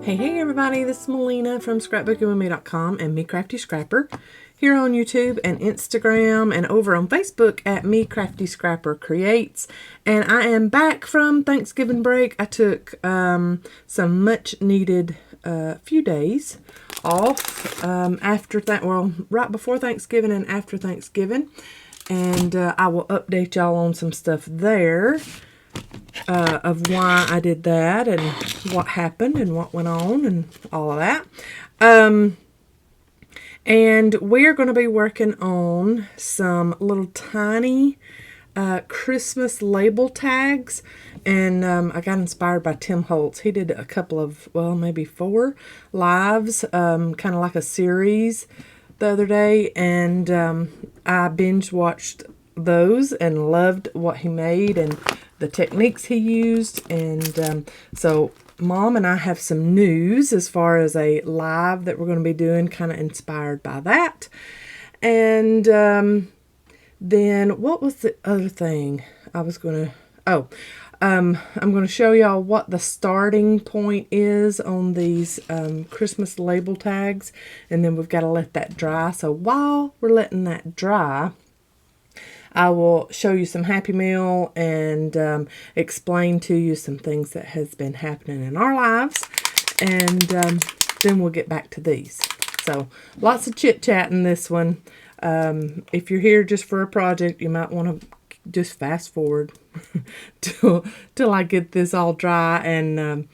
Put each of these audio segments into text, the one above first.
Hey everybody, this is Melina from ScrapBookingWithMe.com and Me Crafty Scrapper here on YouTube and Instagram and over on Facebook at Me Crafty Scrapper Creates. And I am back from Thanksgiving break. I took some much needed few days off right before Thanksgiving and after Thanksgiving. And I will update y'all on some stuff there. Of why I did that and what happened and what went on and all of that. And we're going to be working on some little tiny Christmas label tags. And I got inspired by Tim Holtz. He did a couple of, well, maybe 4 lives, kind of like a series the other day. And I binge watched those and loved what he made and the techniques he used. And so Mom and I have some news as far as a live that we're going to be doing, kind of inspired by that. And then what was the other thing I was going to, I'm going to show y'all what the starting point is on these Christmas label tags, and then we've got to let that dry. So while we're letting that dry, I will show you some Happy Meal and explain to you some things that has been happening in our lives. And then we'll get back to these. So lots of chit-chat in this one. If you're here just for a project, you might want to just fast forward till I get this all dry and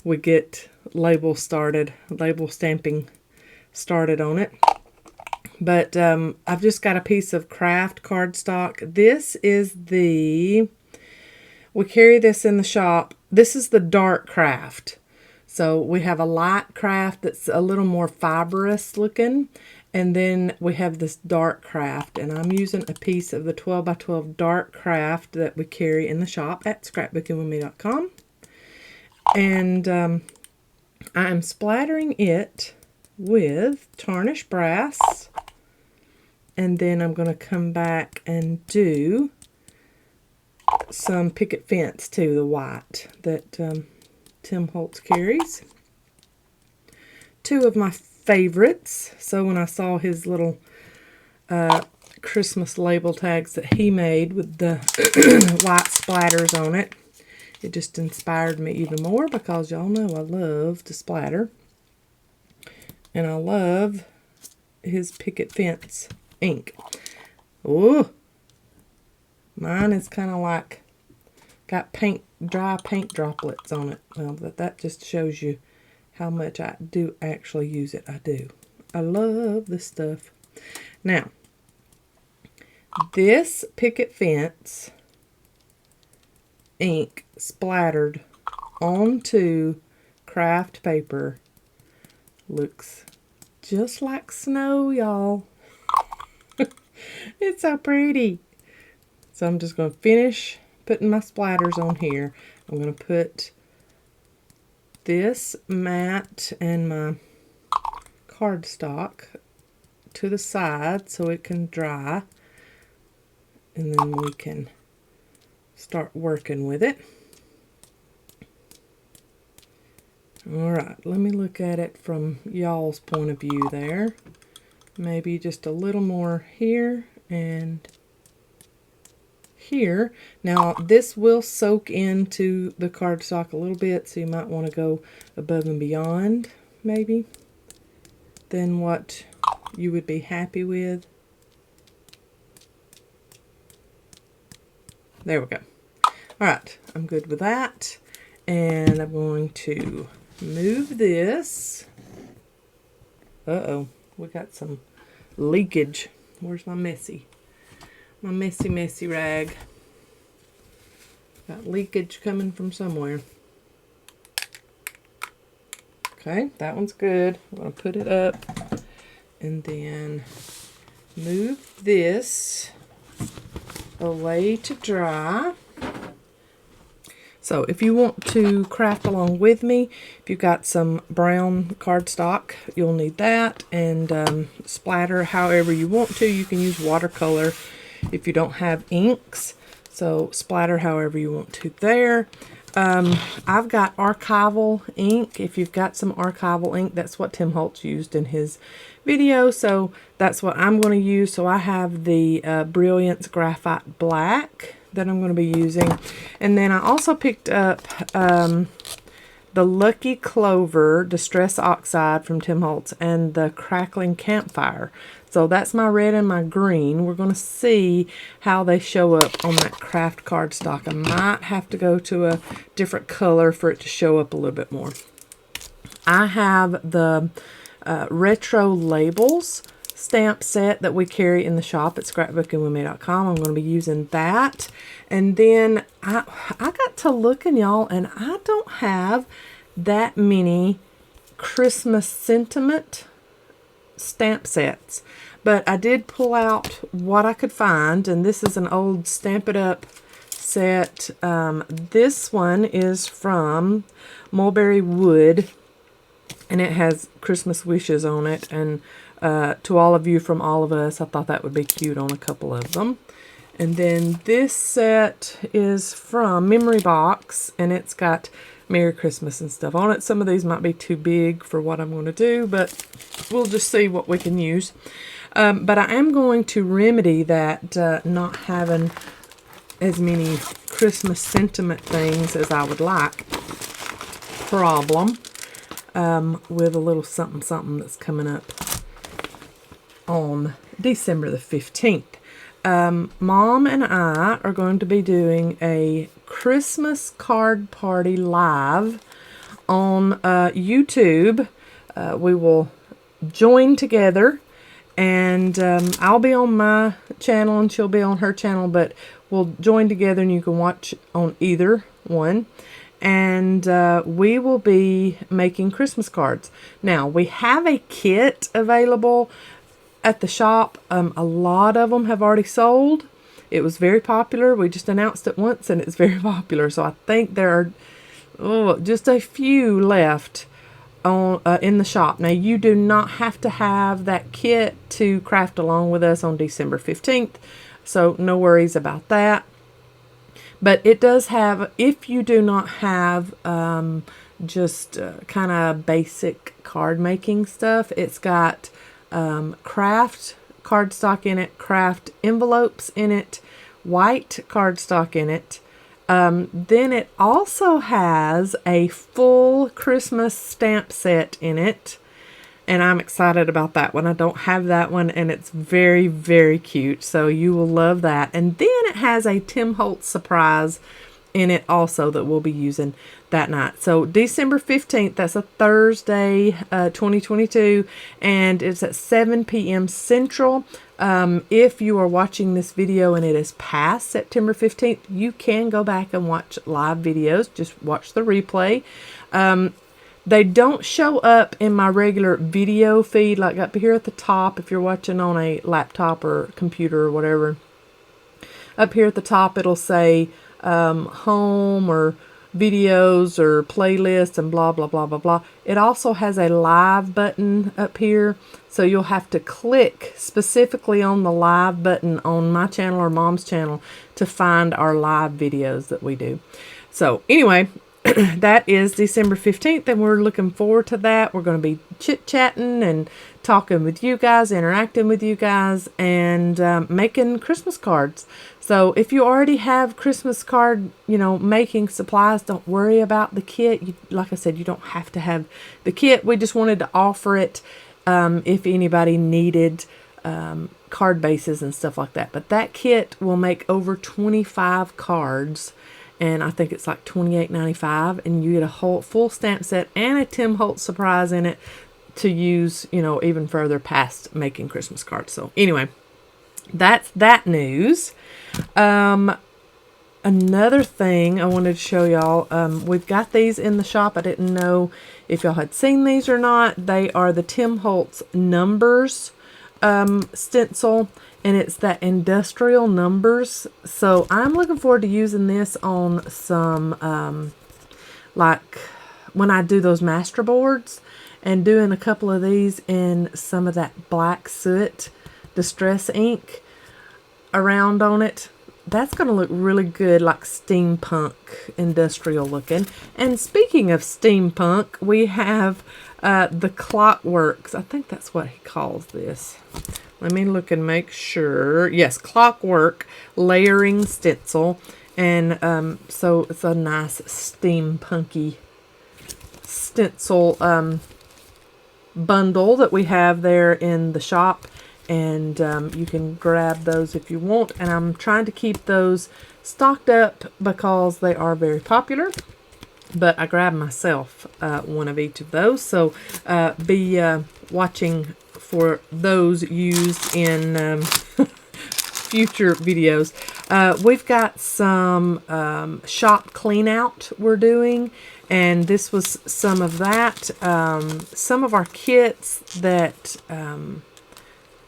we get label stamping started on it. But I've just got a piece of craft cardstock. This is we carry this in the shop. This is the dark craft. So we have a light craft that's a little more fibrous looking. And then we have this dark craft. And I'm using a piece of the 12 by 12 dark craft that we carry in the shop at scrapbookingwithme.com. And I am splattering it with tarnished brass. And then I'm going to come back and do some picket fence too, the white that Tim Holtz carries. 2 of my favorites. So when I saw his little Christmas label tags that he made with the white splatters on it, it just inspired me even more because y'all know I love to splatter. And I love his picket fence ink. Oh, mine is kind of like got dry paint droplets on it. Well, that just shows you how much I do actually use it. I do. I love this stuff. Now, this picket fence ink splattered onto craft paper looks just like snow, y'all. It's so pretty. So I'm just going to finish putting my splatters on here. I'm going to put this mat and my cardstock to the side so it can dry. And then we can start working with it. Alright, let me look at it from y'all's point of view there. Maybe just a little more here and here. Now, this will soak into the cardstock a little bit, so you might want to go above and beyond, maybe, than what you would be happy with. There we go. Alright, I'm good with that. And I'm going to move this. Uh-oh. We got some leakage. Where's my messy rag? Got leakage coming from somewhere. Okay, that one's good. I'm going to put it up and then move this away to dry. So if you want to craft along with me, if you've got some brown cardstock, you'll need that, and splatter however you want to. You can use watercolor if you don't have inks, so splatter however you want to there. I've got archival ink. If you've got some archival ink, that's what Tim Holtz used in his video, so that's what I'm going to use. So I have the Brilliance Graphite Black that I'm going to be using. And then I also picked up the Lucky Clover Distress Oxide from Tim Holtz and the Crackling Campfire. So that's my red and my green. We're going to see how they show up on that craft cardstock. I might have to go to a different color for it to show up a little bit more. I have the Retro Labels stamp set that we carry in the shop at scrapbookingwithme.com. I'm going to be using that. And then I got to looking, y'all, and I don't have that many Christmas sentiment stamp sets. But I did pull out what I could find, and this is an old Stamp It Up set. This one is from Mulberry Wood, and it has Christmas wishes on it. And to all of you from all of us, I thought that would be cute on a couple of them. And then this set is from Memory Box, and it's got Merry Christmas and stuff on it. Some of these might be too big for what I'm going to do, but we'll just see what we can use. But I am going to remedy that not having as many Christmas sentiment things as I would like problem with a little something something that's coming up on December the 15th. Mom and I are going to be doing a Christmas card party live on YouTube. We will join together, and I'll be on my channel and she'll be on her channel, but we'll join together and you can watch on either one. And we will be making Christmas cards. Now, we have a kit available at the shop. A lot of them have already sold. It was very popular. We just announced it once and it's very popular. So I think there are just a few left on in the shop. Now, you do not have to have that kit to craft along with us on December 15th. So no worries about that. But it does have, if you do not have just kind of basic card making stuff, it's got craft cardstock in it, craft envelopes in it, white cardstock in it. Then it also has a full Christmas stamp set in it, and I'm excited about that one. I don't have that one, and it's very, very cute, so you will love that. And then it has a Tim Holtz surprise in it also that we'll be using that night. So December 15th, that's a Thursday, 2022, and it's at 7 p.m. Central. If you are watching this video and it is past September 15th, you can go back and watch live videos. Just watch the replay. They don't show up in my regular video feed, like up here at the top if you're watching on a laptop or computer or whatever. Up here at the top it'll say home or videos or playlists and blah blah blah blah blah. It also has a live button up here, so you'll have to click specifically on the live button on my channel or Mom's channel to find our live videos that we do. So anyway, that is December 15th, and we're looking forward to that. We're going to be chit-chatting and talking with you guys, interacting with you guys, and making Christmas cards. So if you already have Christmas card, making supplies, don't worry about the kit. Like I said, you don't have to have the kit. We just wanted to offer it if anybody needed card bases and stuff like that. But that kit will make over 25 cards, and I think it's like $28.95, and you get a whole full stamp set and a Tim Holtz surprise in it to use, even further past making Christmas cards. So anyway, that's that news. Another thing I wanted to show y'all, we've got these in the shop. I didn't know if y'all had seen these or not. They are the Tim Holtz numbers stencil, and it's that industrial numbers. So I'm looking forward to using this on some like when I do those master boards, and doing a couple of these in some of that black soot distress ink around on it. that's going to look really good, like steampunk, industrial looking. And speaking of steampunk, we have the Clockworks. I think that's what he calls this. Let me look and make sure. Yes, Clockwork layering stencil. And so it's a nice steampunky stencil bundle that we have there in the shop. And you can grab those if you want. And I'm trying to keep those stocked up because they are very popular. But I grabbed myself one of each of those. So be watching for those used in future videos. We've got some shop clean out we're doing. And this was some of that. Some of our kits that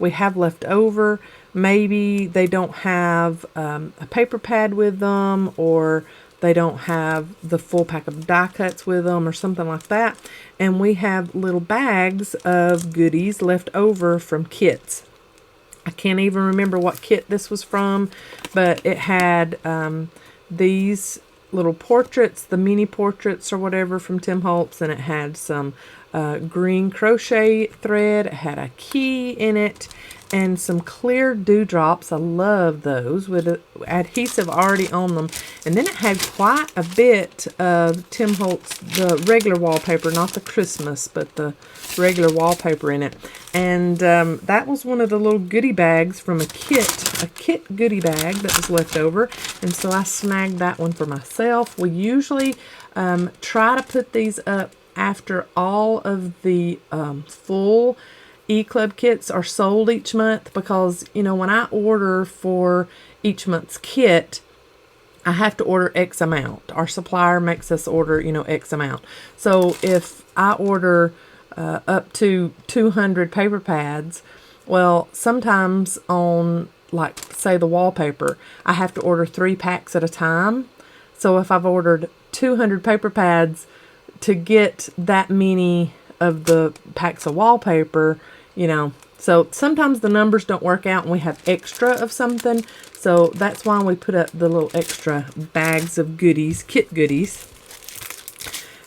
we have left over. Maybe they don't have a paper pad with them, or they don't have the full pack of die cuts with them, or something like that. And we have little bags of goodies left over from kits. I can't even remember what kit this was from, but it had these little portraits, the mini portraits or whatever from Tim Holtz, and it had some green crochet thread. It had a key in it and some clear dewdrops. I love those with adhesive already on them. And then it had quite a bit of Tim Holtz, the regular wallpaper, not the Christmas, but the regular wallpaper in it. And that was one of the little goodie bags from a kit goodie bag that was left over. And so I snagged that one for myself. We usually try to put these up after all of the full E-Club kits are sold each month, because, you know, when I order for each month's kit, I have to order X amount. Our supplier makes us order, you know, X amount. So if I order up to 200 paper pads, well, sometimes on, like, say the wallpaper, I have to order 3 packs at a time. So if I've ordered 200 paper pads to get that many of the packs of wallpaper, you know, so sometimes the numbers don't work out and we have extra of something. So that's why we put up the little extra bags of goodies, kit goodies.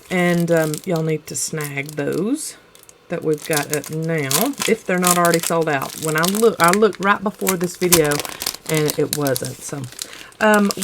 And y'all need to snag those that we've got up now, if they're not already sold out. When I looked right before this video and it wasn't. So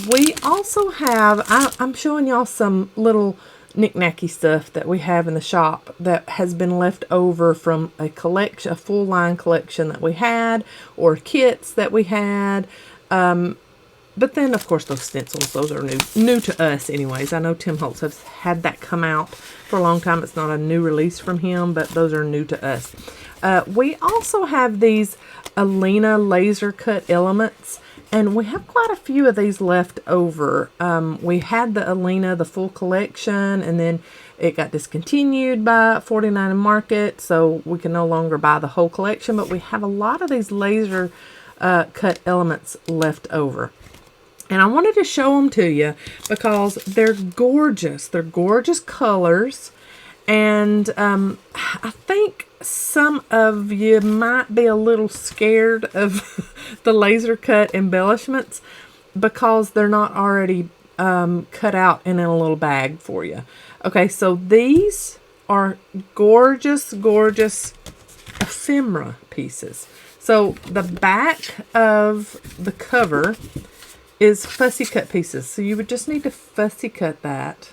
we also have, I'm showing y'all some little knick-knacky stuff that we have in the shop that has been left over from a collection, a full line collection that we had, or kits that we had. But then, of course, those stencils, those are new to us anyways. I know Tim Holtz has had that come out for a long time. It's not a new release from him, but those are new to us. We also have these Melina laser cut elements. And we have quite a few of these left over. We had the Melina, the full collection, and then it got discontinued by 49 and Market, so we can no longer buy the whole collection. But we have a lot of these laser cut elements left over. And I wanted to show them to you because they're gorgeous. They're gorgeous colors. And I think some of you might be a little scared of the laser cut embellishments because they're not already cut out and in a little bag for you. Okay, so these are gorgeous, gorgeous ephemera pieces. So the back of the cover is fussy cut pieces. So you would just need to fussy cut that.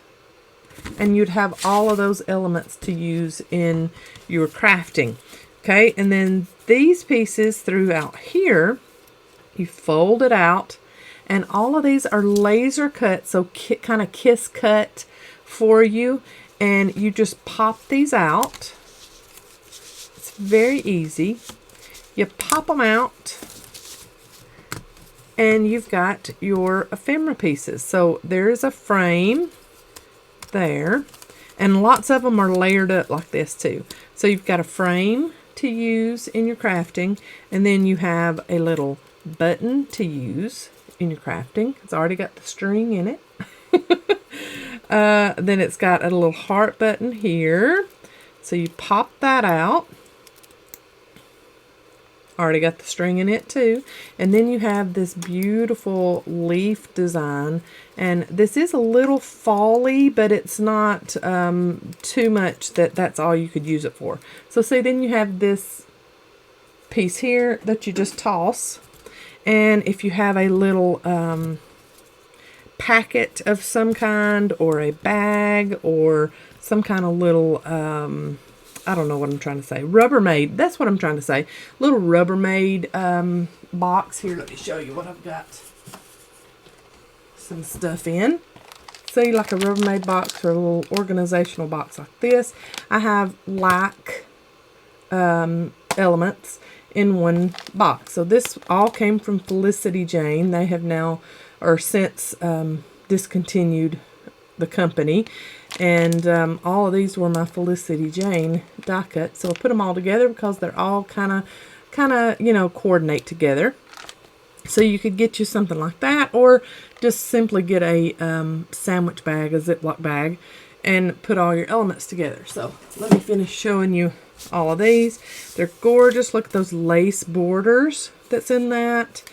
And you'd have all of those elements to use in your crafting. Okay, and then these pieces throughout here, you fold it out, and all of these are laser cut, so kind of kiss cut for you. And you just pop these out. It's very easy. You pop them out, and you've got your ephemera pieces. So there's a frame there, and lots of them are layered up like this too. So you've got a frame to use in your crafting, and then you have a little button to use in your crafting. It's already got the string in it. Then it's got a little heart button here, so you pop that out, Already got the string in it too. And then you have this beautiful leaf design. And this is a little fall-y, but it's not too much that that's all you could use it for. So see, then you have this piece here that you just toss. And if you have a little packet of some kind, or a bag, or some kind of little I don't know what I'm trying to say. Rubbermaid. That's what I'm trying to say. Little Rubbermaid box. Here, let me show you what I've got. Some stuff in. See, like a Rubbermaid box or a little organizational box like this. I have like elements in one box. So this all came from Felicity Jane. They have now, or since, discontinued the company. And all of these were my Felicity Jane die cuts. So I put them all together because they're all kind of, you know, coordinate together. So you could get you something like that, or just simply get a sandwich bag, a Ziploc bag, and put all your elements together. So let me finish showing you all of these. They're gorgeous. Look at those lace borders that's in that.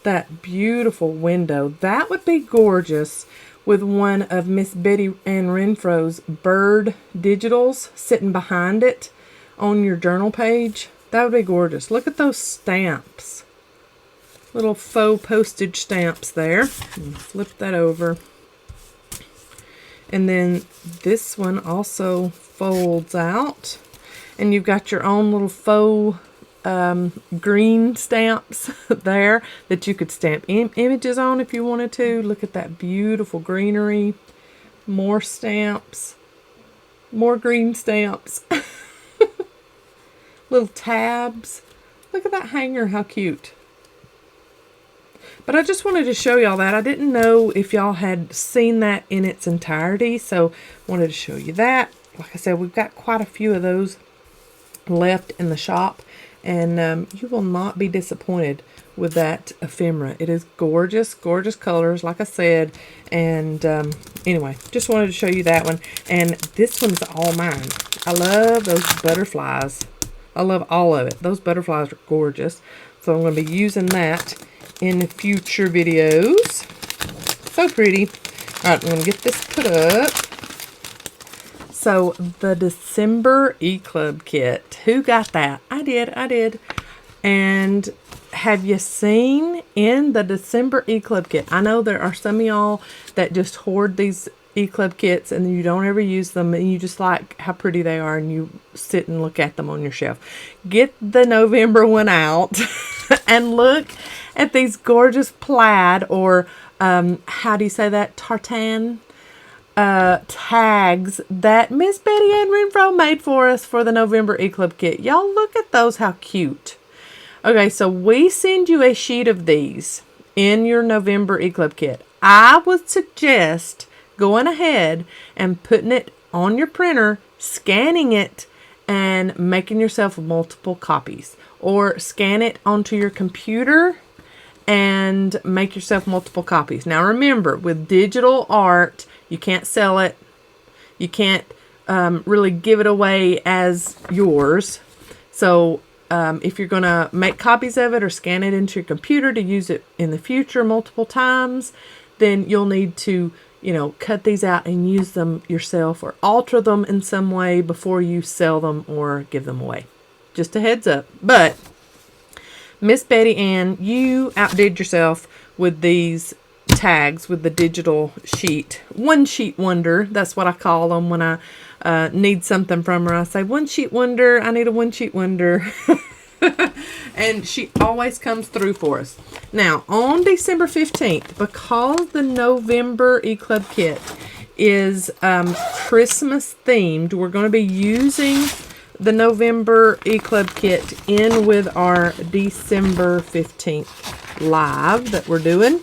That beautiful window. That would be gorgeous with one of Miss Betty Ann Renfro's bird digitals sitting behind it on your journal page. That would be gorgeous. Look at those stamps. Little faux postage stamps there. Flip that over. And then this one also folds out. And you've got your own little faux green stamps there that you could stamp images on if you wanted to. Look at that beautiful greenery. More stamps. More green stamps. Little tabs. Look at that hanger, how cute. But I just wanted to show y'all that. I didn't know if y'all had seen that in its entirety, so wanted to show you that. Like I said, we've got quite a few of those left in the shop. And you will not be disappointed with that ephemera. It is gorgeous, gorgeous colors, like I said. And anyway, just wanted to show you that one. And this one's all mine. I love those butterflies. I love all of it. Those butterflies are gorgeous. So I'm going to be using that in future videos. So pretty. All right, I'm going to get this put up. So, the December E-Club kit. Who got that? I did. And have you seen in the December E-Club kit? I know there are some of y'all that just hoard these E-Club kits and you don't ever use them and you just like how pretty they are and you sit and look at them on your shelf. Get the November one out and look at these gorgeous plaid, or how do you say that? Tartan tags that Miss Betty Ann Renfro made for us for the November E-Club kit. Y'all look at those, how cute. Okay, so we send you a sheet of these in your November E-Club kit. I would suggest going ahead and putting it on your printer, scanning it, and making yourself multiple copies. Or scan it onto your computer and make yourself multiple copies. Now remember, with digital art, you can't sell it. You can't really give it away as yours. So if you're going to make copies of it or scan it into your computer to use it in the future multiple times, then you'll need to, you know, cut these out and use them yourself or alter them in some way before you sell them or give them away. Just a heads up. But Miss Betty Ann, you outdid yourself with these tags with the digital sheet. One sheet wonder, that's what I call them when I need something from her. I say, one sheet wonder, I need a one sheet wonder. And she always comes through for us. Now, on December 15th, because the November E-Club kit is Christmas themed, we're going to be using the November E-Club kit in with our December 15th live that we're doing.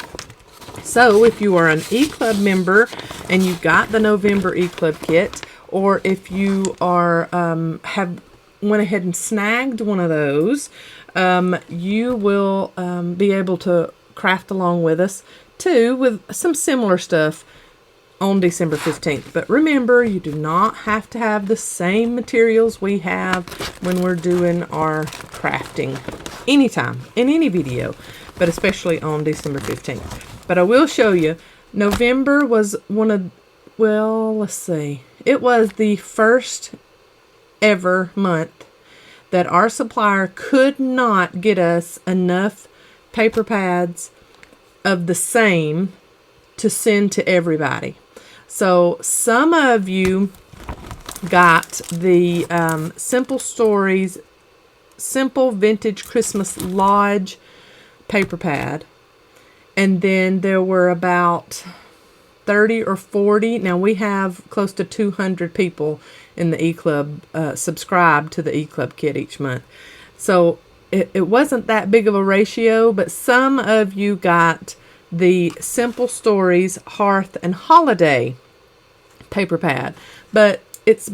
So if you are an E-Club member and you got the November E-Club kit, or if you are have went ahead and snagged one of those, you will be able to craft along with us too with some similar stuff on December 15th. But remember, you do not have to have the same materials we have when we're doing our crafting anytime, in any video, but especially on December 15th. But I will show you, November was one of, well, let's see. It was the first ever month that our supplier could not get us enough paper pads of the same to send to everybody. So some of you got the Simple Stories Simple Vintage Christmas Lodge paper pad, and then there were about 30 or 40. Now we have close to 200 people in the E-Club subscribe to the E-Club kit each month. So it wasn't that big of a ratio, but some of you got the Simple Stories Hearth and Holiday paper pad. But it's,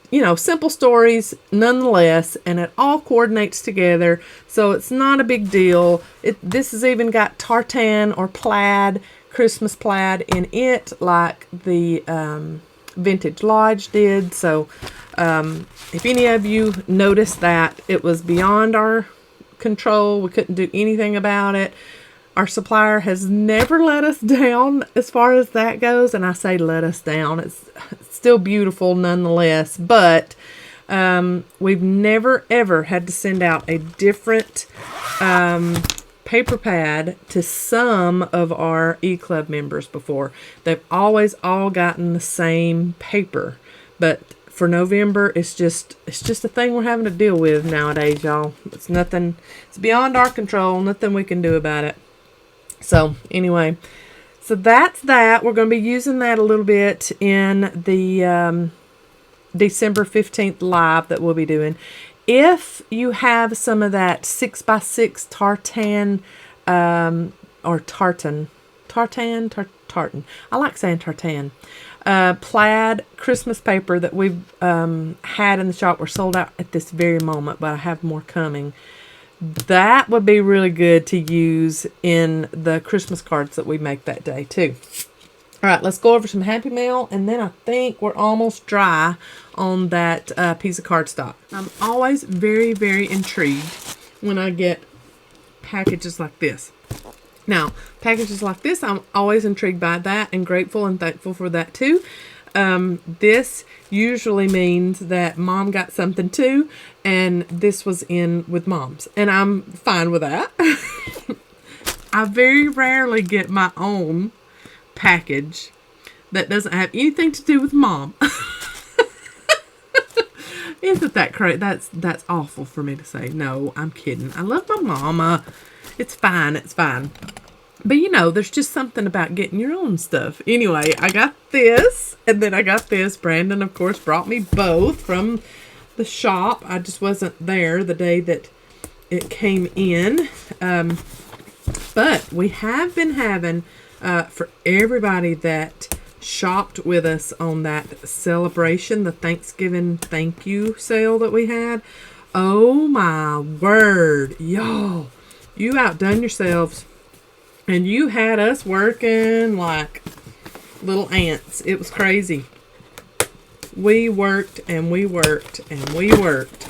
you know, Simple Stories nonetheless, and it all coordinates together, so it's not a big deal. This has even got tartan or plaid, Christmas plaid in it, like the Vintage Lodge did. So if any of you noticed that, it was beyond our control. We couldn't do anything about it. Our supplier has never let us down as far as that goes, and I say let us down. It's still beautiful nonetheless, but we've never ever had to send out a different paper pad to some of our E-Club members before. They've always all gotten the same paper, but for November, it's just a thing we're having to deal with nowadays, y'all. It's nothing. It's beyond our control. Nothing we can do about it. So anyway, so that's that. We're going to be using that a little bit in the December 15th live that we'll be doing. If you have some of that 6x6 tartan, or tartan, I like saying tartan, plaid Christmas paper that we've had in the shop. We're sold out at this very moment, but I have more coming. That would be really good to use in the Christmas cards that we make that day too. All right, let's go over some Happy Mail, and then I think we're almost dry on that piece of cardstock. I'm always very, very intrigued when I get packages like this. Now, packages like this, I'm always intrigued by that and grateful and thankful for that too. This usually means that Mom got something too, and this was in with Mom's, and I'm fine with that. I very rarely get my own package that doesn't have anything to do with Mom. Isn't that crazy? That's awful for me to say. No, I'm kidding. I love my mama. It's fine. It's fine. But you know, there's just something about getting your own stuff. Anyway, I got this, and then I got this. Brandon, of course, brought me both from the shop. I just wasn't there the day that it came in. But we have been having, for everybody that shopped with us on that celebration, the Thanksgiving thank you sale that we had. Oh my word, y'all, you outdone yourselves. And you had us working like little ants. It was crazy. We worked and we worked and we worked.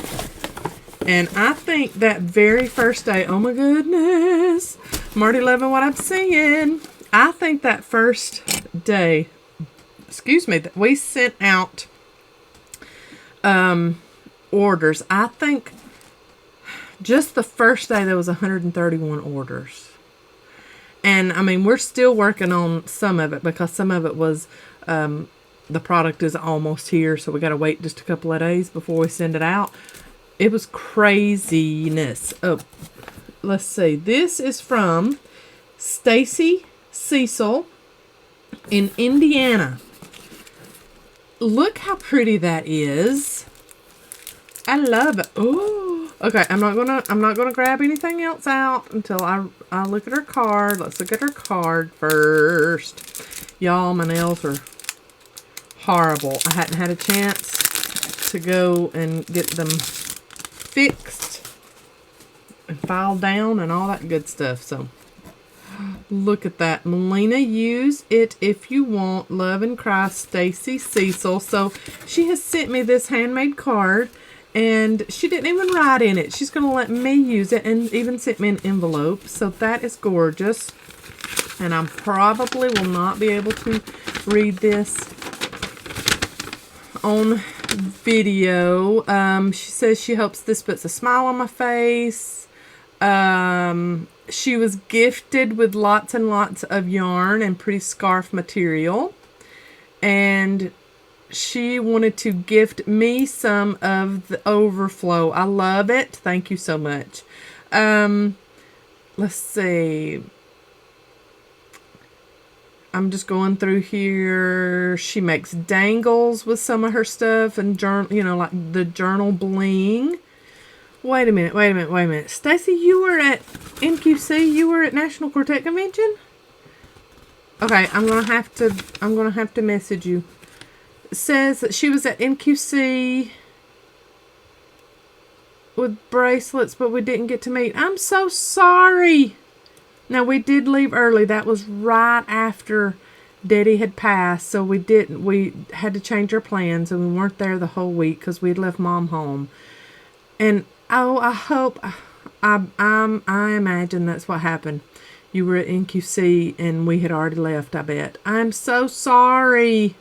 And I think that very first day, oh my goodness, I'm already loving what I'm seeing. I think that first day, that we sent out orders. I think just the first day there was 131 orders. And, I mean, we're still working on some of it because some of it was, the product is almost here, so we got to wait just a couple of days before we send it out. It was craziness. Oh, let's see. This is from Stacy Cecil in Indiana. Look how pretty that is. I love it. Oh. Okay, I'm not gonna grab anything else out until I look at her card. Let's look at her card first. Y'all, my nails are horrible. I hadn't had a chance to go and get them fixed and filed down and all that good stuff. So Look at that. Melina, use it if you want. Love and Cry, Stacy Cecil. So she has sent me this handmade card, and she didn't even write in it. She's going to let me use it and even sent me an envelope. So that is gorgeous. And I probably will not be able to read this on video. She says she hopes this puts a smile on my face. She was gifted with lots and lots of yarn and pretty scarf material. And she wanted to gift me some of the overflow. I love it. Thank you so much. Let's see. I'm just going through here. She makes dangles with some of her stuff and journal, you know, like the journal bling. Wait a minute. Stacy, you were at NQC. You were at National Quartet Convention. Okay, I'm gonna have to message you. It says that she was at NQC with bracelets, but we didn't get to meet. I'm so sorry. Now, we did leave early. That was right after Daddy had passed, so we had to change our plans, and we weren't there the whole week because we had left Mom home. And oh, I hope, I imagine that's what happened. You were at NQC and we had already left, I bet. I'm so sorry.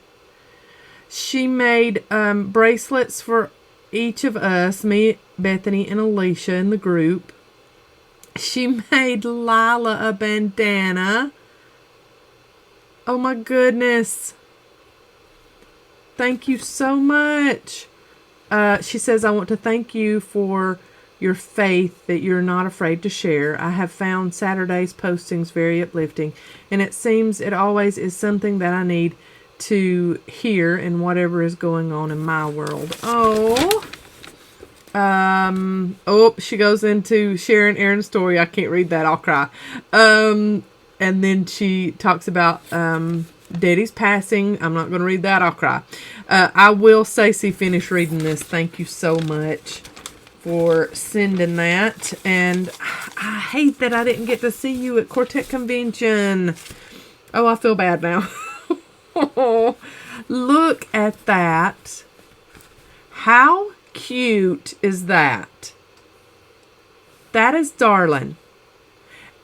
She made bracelets for each of us, me, Bethany, and Alicia in the group. She made Lila a bandana. Oh my goodness. Thank you so much. She says, I want to thank you for your faith that you're not afraid to share. I have found Saturday's postings very uplifting, and it seems it always is something that I need to hear in whatever is going on in my world. Oh, she goes into sharing Aaron's story. I can't read that. I'll cry. And then she talks about Daddy's passing. I'm not going to read that. I'll cry. I will, Stacey, finish reading this. Thank you so much for sending that. And I hate that I didn't get to see you at Quartet Convention. Oh, I feel bad now. Look at that. How cute is that? That is darling.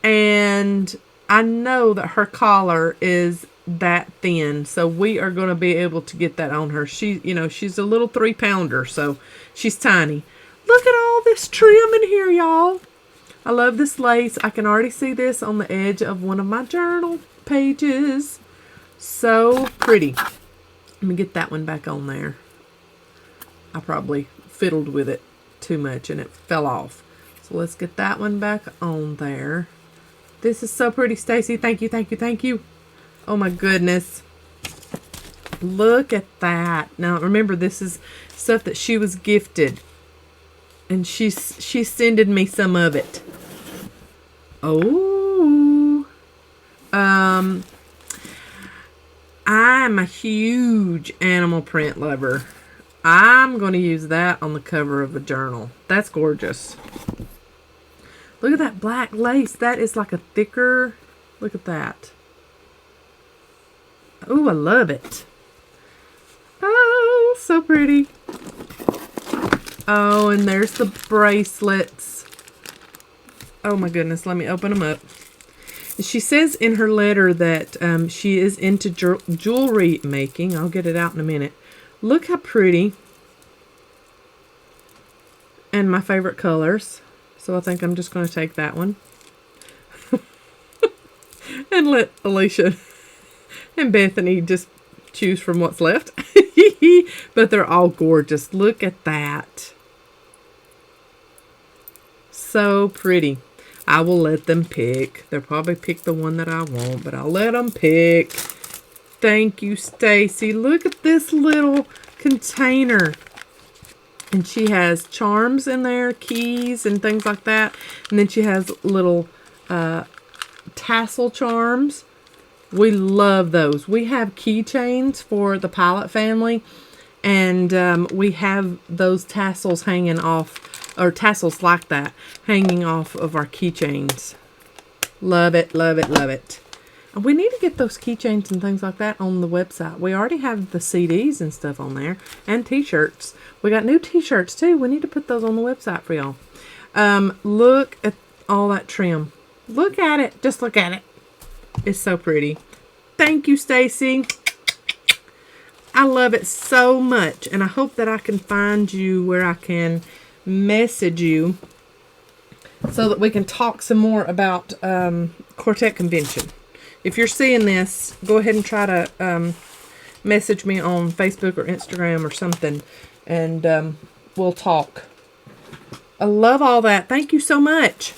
And I know that her collar is that thin, so we are going to be able to get that on her. She, you know, she's a little 3-pounder, so she's tiny. Look at all this trim in here, y'all. I love this lace. I can already see this on the edge of one of my journal pages. So pretty. Let me get that one back on there. I probably fiddled with it too much and it fell off. So let's get that one back on there. This is so pretty, Stacy. Thank you, thank you, thank you. Oh my goodness. Look at that. Now remember, this is stuff that she was gifted. And she sended me some of it. Oh. I'm a huge animal print lover. I'm going to use that on the cover of a journal. That's gorgeous. Look at that black lace. That is like a thicker. Look at that. Oh, I love it. Oh, so pretty. Oh, and there's the bracelets. Oh my goodness, let me open them up. She says in her letter that she is into jewelry making. I'll get it out in a minute. Look how pretty. And my favorite colors. So I think I'm just going to take that one. And let Alicia and Bethany just choose from what's left. But they're all gorgeous. Look at that. So pretty. I will let them pick. They'll probably pick the one that I want, but I'll let them pick. Thank you, Stacy. Look at this little container. And she has charms in there, keys and things like that. And then she has little tassel charms. We love those. We have keychains for the Pylant family. And we have those tassels hanging off, or tassels like that, hanging off of our keychains. Love it, love it, love it. And we need to get those keychains and things like that on the website. We already have the CDs and stuff on there, and t-shirts. We got new t-shirts too. We need to put those on the website for y'all. Look at all that trim. Look at it. Just look at it. It's so pretty. Thank you, Stacy. I love it so much, and I hope that I can find you where I can message you so that we can talk some more about Quartet Convention. If you're seeing this, go ahead and try to message me on Facebook or Instagram or something, and we'll talk. I love all that. Thank you so much.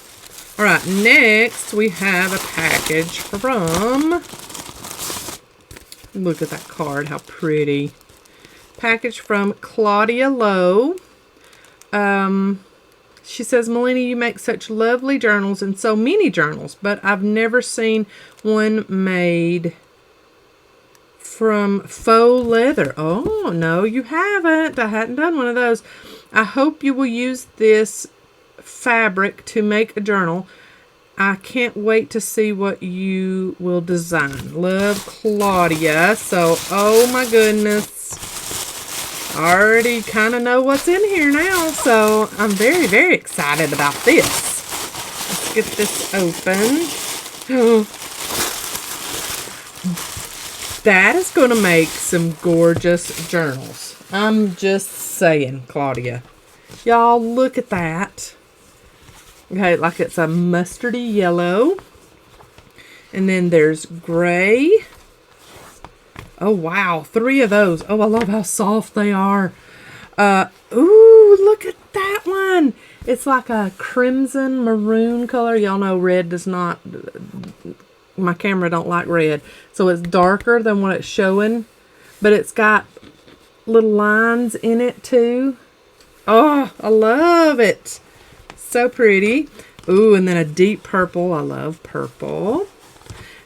All right, next we have a package from... Look at that card, how pretty. Package from Claudia Lowe. She says, Melina, you make such lovely journals and so many journals, but I've never seen one made from faux leather. Oh, no, you haven't. I hadn't done one of those. I hope you will use this fabric to make a journal. I can't wait to see what you will design. Love, Claudia. So, oh my goodness. I already kind of know what's in here now. So, I'm very, very excited about this. Let's get this open. Oh. That is going to make some gorgeous journals. I'm just saying, Claudia. Y'all, look at that. Okay, like it's a mustardy yellow. And then there's gray. Oh, wow. 3 of those. Oh, I love how soft they are. Ooh, look at that one. It's like a crimson maroon color. Y'all know red does not... My camera don't like red. So it's darker than what it's showing. But it's got little lines in it, too. Oh, I love it. So pretty. Ooh, and then a deep purple. I love purple.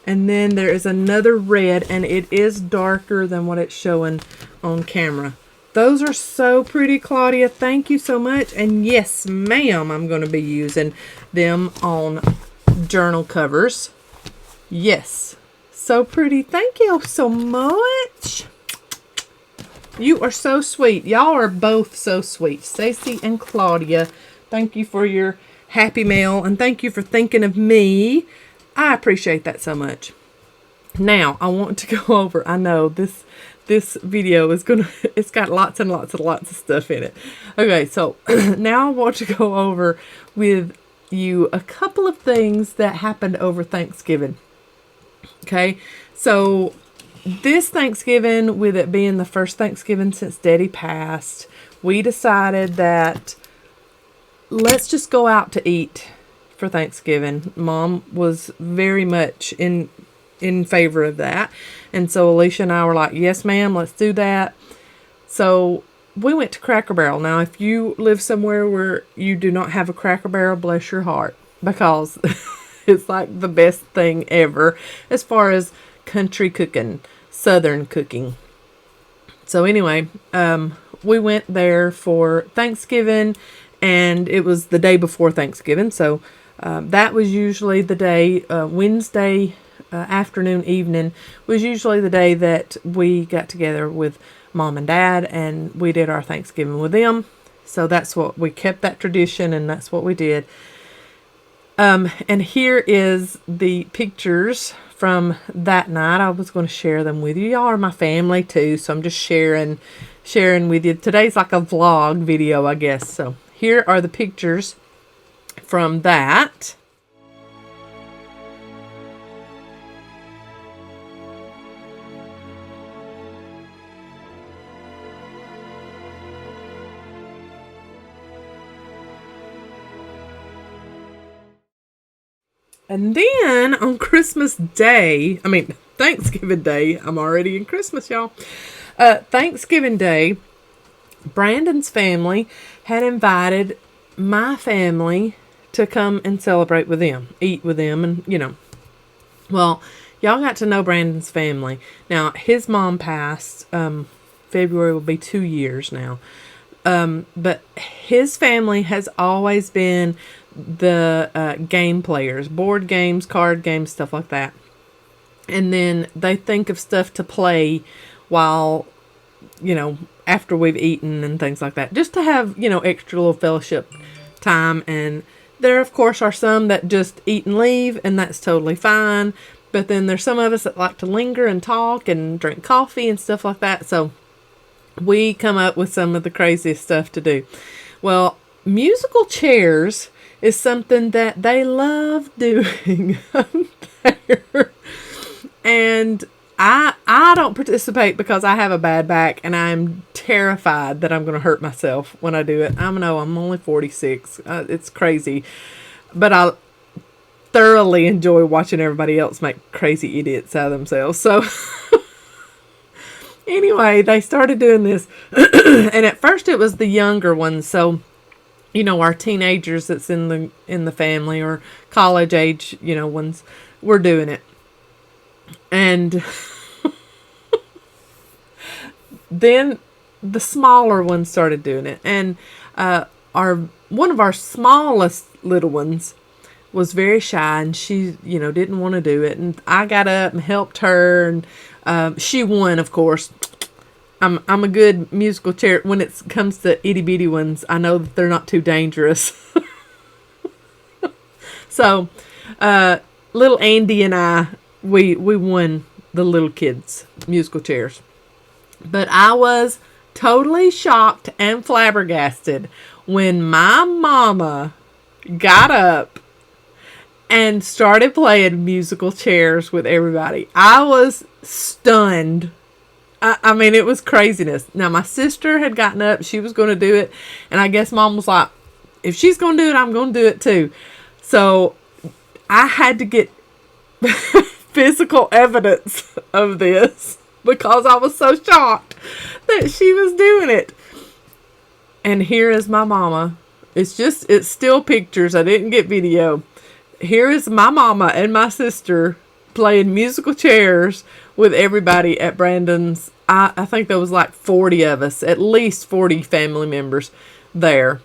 And then there is another red, and it is darker than what it's showing on camera. Those are so pretty, Claudia. Thank you so much. And yes, ma'am, I'm going to be using them on journal covers. Yes. So pretty. Thank you so much. You are so sweet. Y'all are both so sweet. Stacy and Claudia. Thank you for your happy mail, and thank you for thinking of me. I appreciate that so much. Now, I want to go over, I know this video is it's got lots and lots and lots of stuff in it. Okay, so now I want to go over with you a couple of things that happened over Thanksgiving. Okay, so this Thanksgiving, with it being the first Thanksgiving since Daddy passed, we decided that let's just go out to eat for Thanksgiving. Mom was very much in favor of that. And so Alicia and I were like, yes, ma'am, let's do that. So we went to Cracker Barrel. Now, if you live somewhere where you do not have a Cracker Barrel, bless your heart, because it's like the best thing ever as far as country cooking, Southern cooking. So anyway, we went there for Thanksgiving. And it was the day before Thanksgiving. So that was usually the day, Wednesday afternoon, evening, was usually the day that we got together with Mom and Dad. And we did our Thanksgiving with them. So that's what we kept, that tradition. And that's what we did. And here is the pictures from that night. I was going to share them with you. Y'all are my family too. So I'm just sharing with you. Today's like a vlog video, I guess. So here are the pictures from that. And then on Christmas Day, Thanksgiving Day, I'm already in Christmas, y'all. Thanksgiving Day, Brandon's family had invited my family to come and celebrate with them, eat with them, and, Well, y'all got to know Brandon's family. Now, his mom passed, February will be 2 years now. But his family has always been the game players, board games, card games, stuff like that. And then they think of stuff to play while, after we've eaten and things like that, just to have, extra little fellowship time. And there, of course, are some that just eat and leave, and that's totally fine. But then there's some of us that like to linger and talk and drink coffee and stuff like that. So we come up with some of the craziest stuff to do. Well, musical chairs is something that they love doing there. And I don't participate because I have a bad back and I'm terrified that I'm going to hurt myself when I do it. I know I'm only 46. It's crazy. But I thoroughly enjoy watching everybody else make crazy idiots out of themselves. So anyway, they started doing this. And at first it was the younger ones. So, our teenagers that's in the family, or college age, ones, were doing it. And then the smaller ones started doing it. And one of our smallest little ones was very shy, and she, didn't want to do it. And I got up and helped her, and she won, of course. I'm a good musical chair. When it comes to itty bitty ones, I know that they're not too dangerous. So, little Andy and I, we won the little kids musical chairs. But I was totally shocked and flabbergasted when my mama got up and started playing musical chairs with everybody. I was stunned. I mean, it was craziness. Now, my sister had gotten up. She was going to do it. And I guess Mom was like, if she's going to do it, I'm going to do it too. So I had to get physical evidence of this because I was so shocked that she was doing it. And here is my mama. It's still pictures. I didn't get video. Here is my mama and my sister playing musical chairs with everybody at Brandon's. I think there was like 40 of us, at least 40 family members there.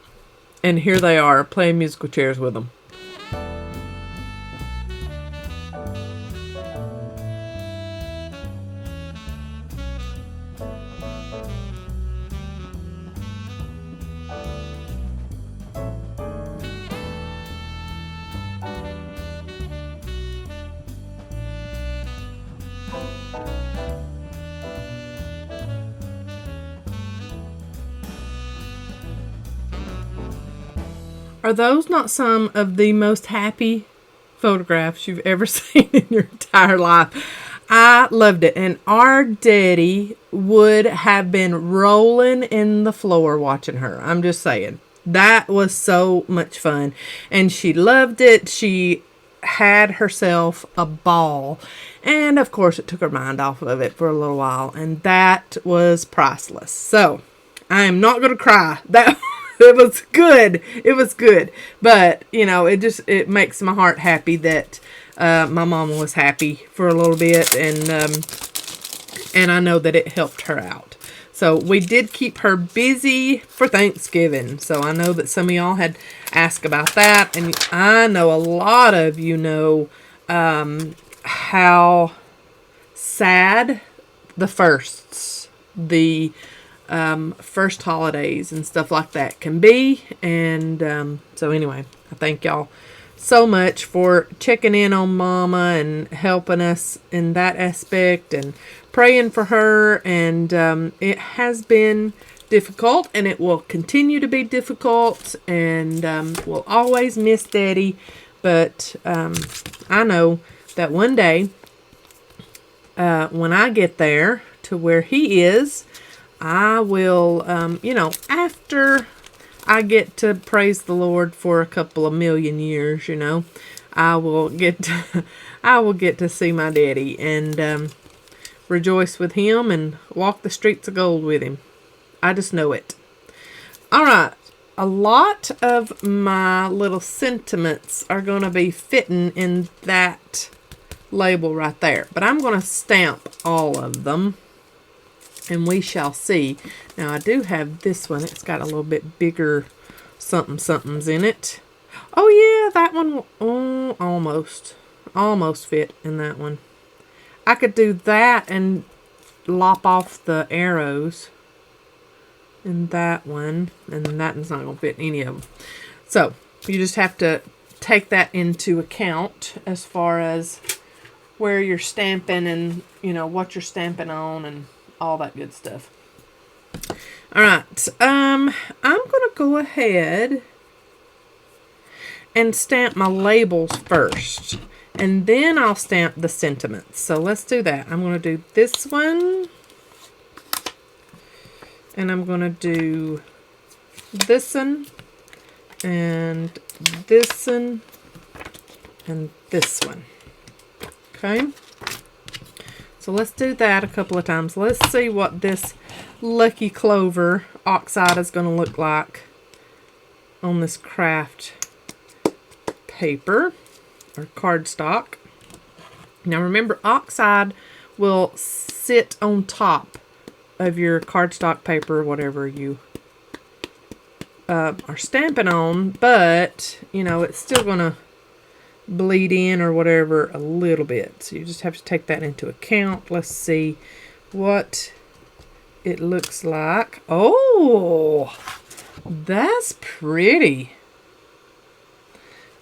And here they are playing musical chairs with them. Are those not some of the most happy photographs you've ever seen in your entire life? I loved it. And our daddy would have been rolling in the floor watching her. I'm just saying. That was so much fun. And she loved it. She had herself a ball. And of course, it took her mind off of it for a little while. And that was priceless. So, I am not going to cry. It was good. It was good. But, it makes my heart happy that my mama was happy for a little bit. And I know that it helped her out. So we did keep her busy for Thanksgiving. So I know that some of y'all had asked about that. And I know a lot of you know how sad the firsts, the first holidays and stuff like that can be. And so anyway, I thank y'all so much for checking in on Mama and helping us in that aspect and praying for her. And it has been difficult, and it will continue to be difficult, and we'll always miss Daddy. But I know that one day when I get there to where he is, I will, after I get to praise the Lord for a couple of million years, I will get to see my daddy and rejoice with him and walk the streets of gold with him. I just know it. All right. A lot of my little sentiments are going to be fitting in that label right there, but I'm going to stamp all of them. And we shall see. Now, I do have this one. It's got a little bit bigger somethings in it. Oh, yeah, that one, oh, almost fit in that one. I could do that and lop off the arrows in that one. And that one's not going to fit in any of them. So, you just have to take that into account as far as where you're stamping and, you know, what you're stamping on and all that good stuff. All right. I'm going to go ahead and stamp my labels first. And then I'll stamp the sentiments. So let's do that. I'm going to do this one. And I'm going to do this one. And this one. And this one. Okay. So let's do that a couple of times. Let's see what this Lucky Clover oxide is going to look like on this craft paper or cardstock. Now remember, oxide will sit on top of your cardstock paper or whatever you are stamping on, but you know, it's still going to bleed in or whatever a little bit. So you just have to take that into account. Let's see what it looks like. Oh, that's pretty.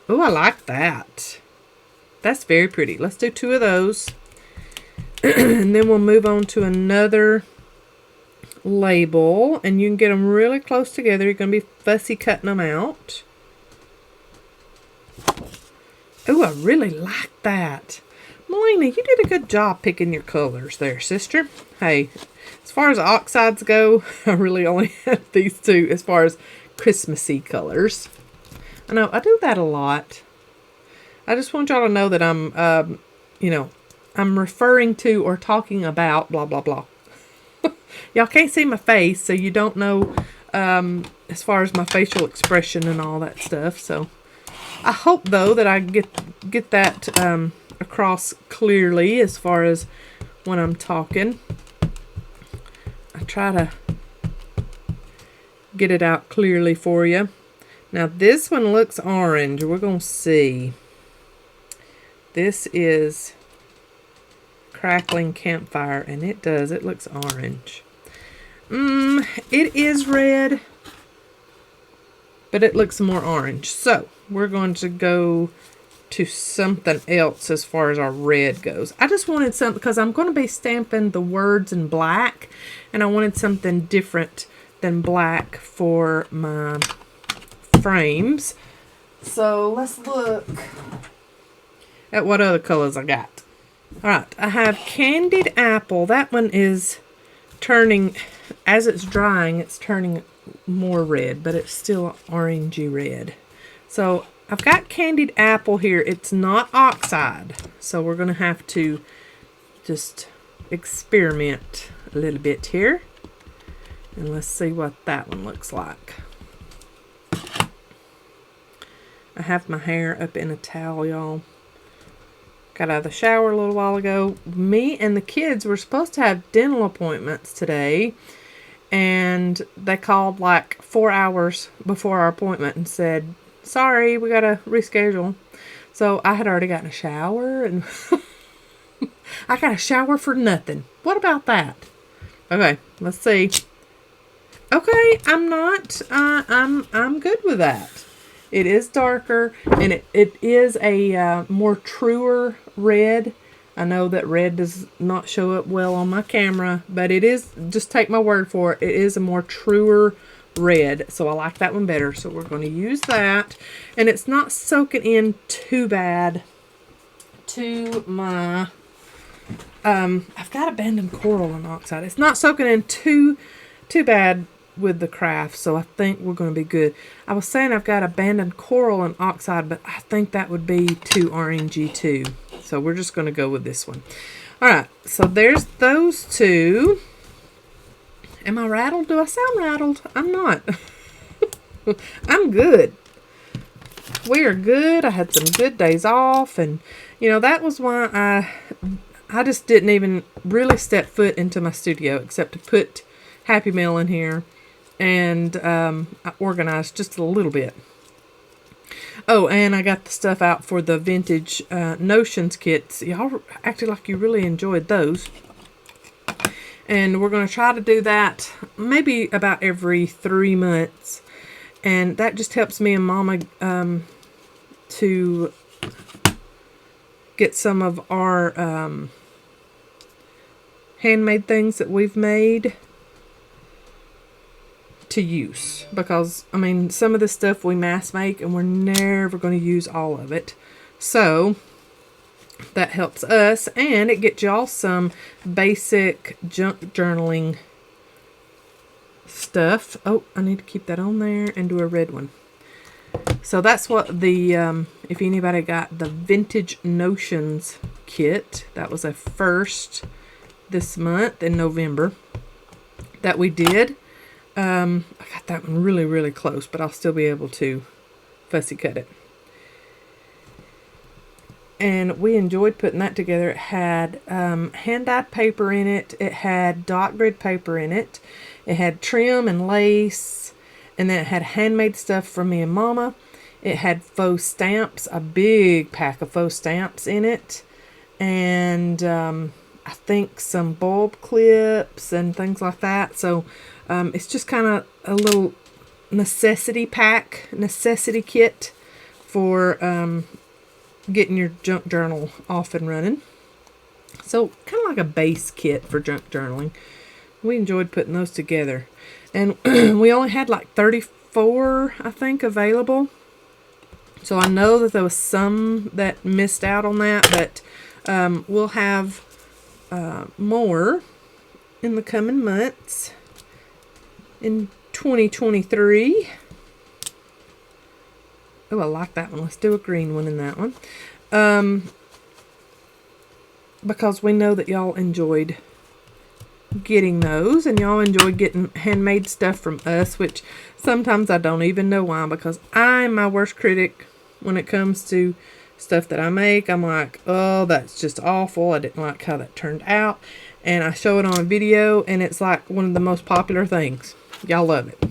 Oh, I like that. That's very pretty. Let's do 2 of those. And then we'll move on to another label. And you can get them really close together. You're going to be fussy cutting them out. Oh, I really like that. Melina, you did a good job picking your colors there, sister. Hey, as far as oxides go, I really only have these 2 as far as Christmassy colors. I know, I do that a lot. I just want y'all to know that I'm, you know, I'm referring to or talking about blah, blah, blah. Y'all can't see my face, so you don't know as far as my facial expression and all that stuff, so I hope, though, that I get that across clearly as far as when I'm talking. I try to get it out clearly for you. Now, this one looks orange. We're going to see. This is Crackling Campfire, and it does. It looks orange. It is red, but it looks more orange. So, we're going to go to something else as far as our red goes. I just wanted something, because I'm going to be stamping the words in black, and I wanted something different than black for my frames. So, let's look at what other colors I got. Alright, I have Candied Apple. That one is turning, as it's drying, it's turning more red, but it's still orangey red. So I've got Candied Apple here. It's not oxide, so we're going to have to just experiment a little bit here. And let's see what that one looks like. I have my hair up in a towel, y'all. Got out of the shower a little while ago. Me and the kids were supposed to have dental appointments today. And they called like 4 hours before our appointment and said, sorry, we got to reschedule. So I had already gotten a shower. And I got a shower for nothing. What about that? Okay, let's see. Okay, I'm good with that. It is darker, and it is a more truer red. I know that red does not show up well on my camera, but it is, just take my word for it, it is a more truer red. So I like that one better. So we're going to use that. And it's not soaking in too bad to my, I've got abandoned coral and oxide. It's not soaking in too bad with the craft, so I think we're going to be good. I was saying I've got abandoned coral and oxide, but I think that would be too orangey too. So we're just going to go with this one. Alright, so there's those 2. Am I rattled? Do I sound rattled? I'm not. I'm good. We are good. I had some good days off, and you know, that was why I just didn't even really step foot into my studio except to put Happy Meal in here, and I organized just a little bit. Oh, and I got the stuff out for the vintage Notions kits. Y'all acted like you really enjoyed those. And we're going to try to do that maybe about every 3 months. And that just helps me and Mama to get some of our handmade things that we've made to use. Because, I mean, some of this stuff we mass make and we're never going to use all of it. So that helps us, and it gets y'all some basic junk journaling stuff. Oh, I need to keep that on there and do a red one. So that's what the, if anybody got the Vintage Notions kit, that was a first this month in November that we did. I got that one really, really close, but I'll still be able to fussy cut it. And we enjoyed putting that together. It had hand-dyed paper in it. It had dot grid paper in it. It had trim and lace. And then it had handmade stuff from me and Mama. It had faux stamps, a big pack of faux stamps in it. And I think some bulb clips and things like that. So it's just kind of a little necessity pack, necessity kit for getting your junk journal off and running. So kind of like a base kit for junk journaling. We enjoyed putting those together. And we only had like 34, I think, available. So I know that there was some that missed out on that, but we'll have more in the coming months in 2023. Oh, I like that one. Let's do a green one in that one. Because we know that y'all enjoyed getting those, and y'all enjoy getting handmade stuff from us, which sometimes I don't even know why, because I'm my worst critic when it comes to stuff that I make. I'm like, oh, that's just awful. I didn't like how that turned out. And I show it on a video, and it's like one of the most popular things. Y'all love it.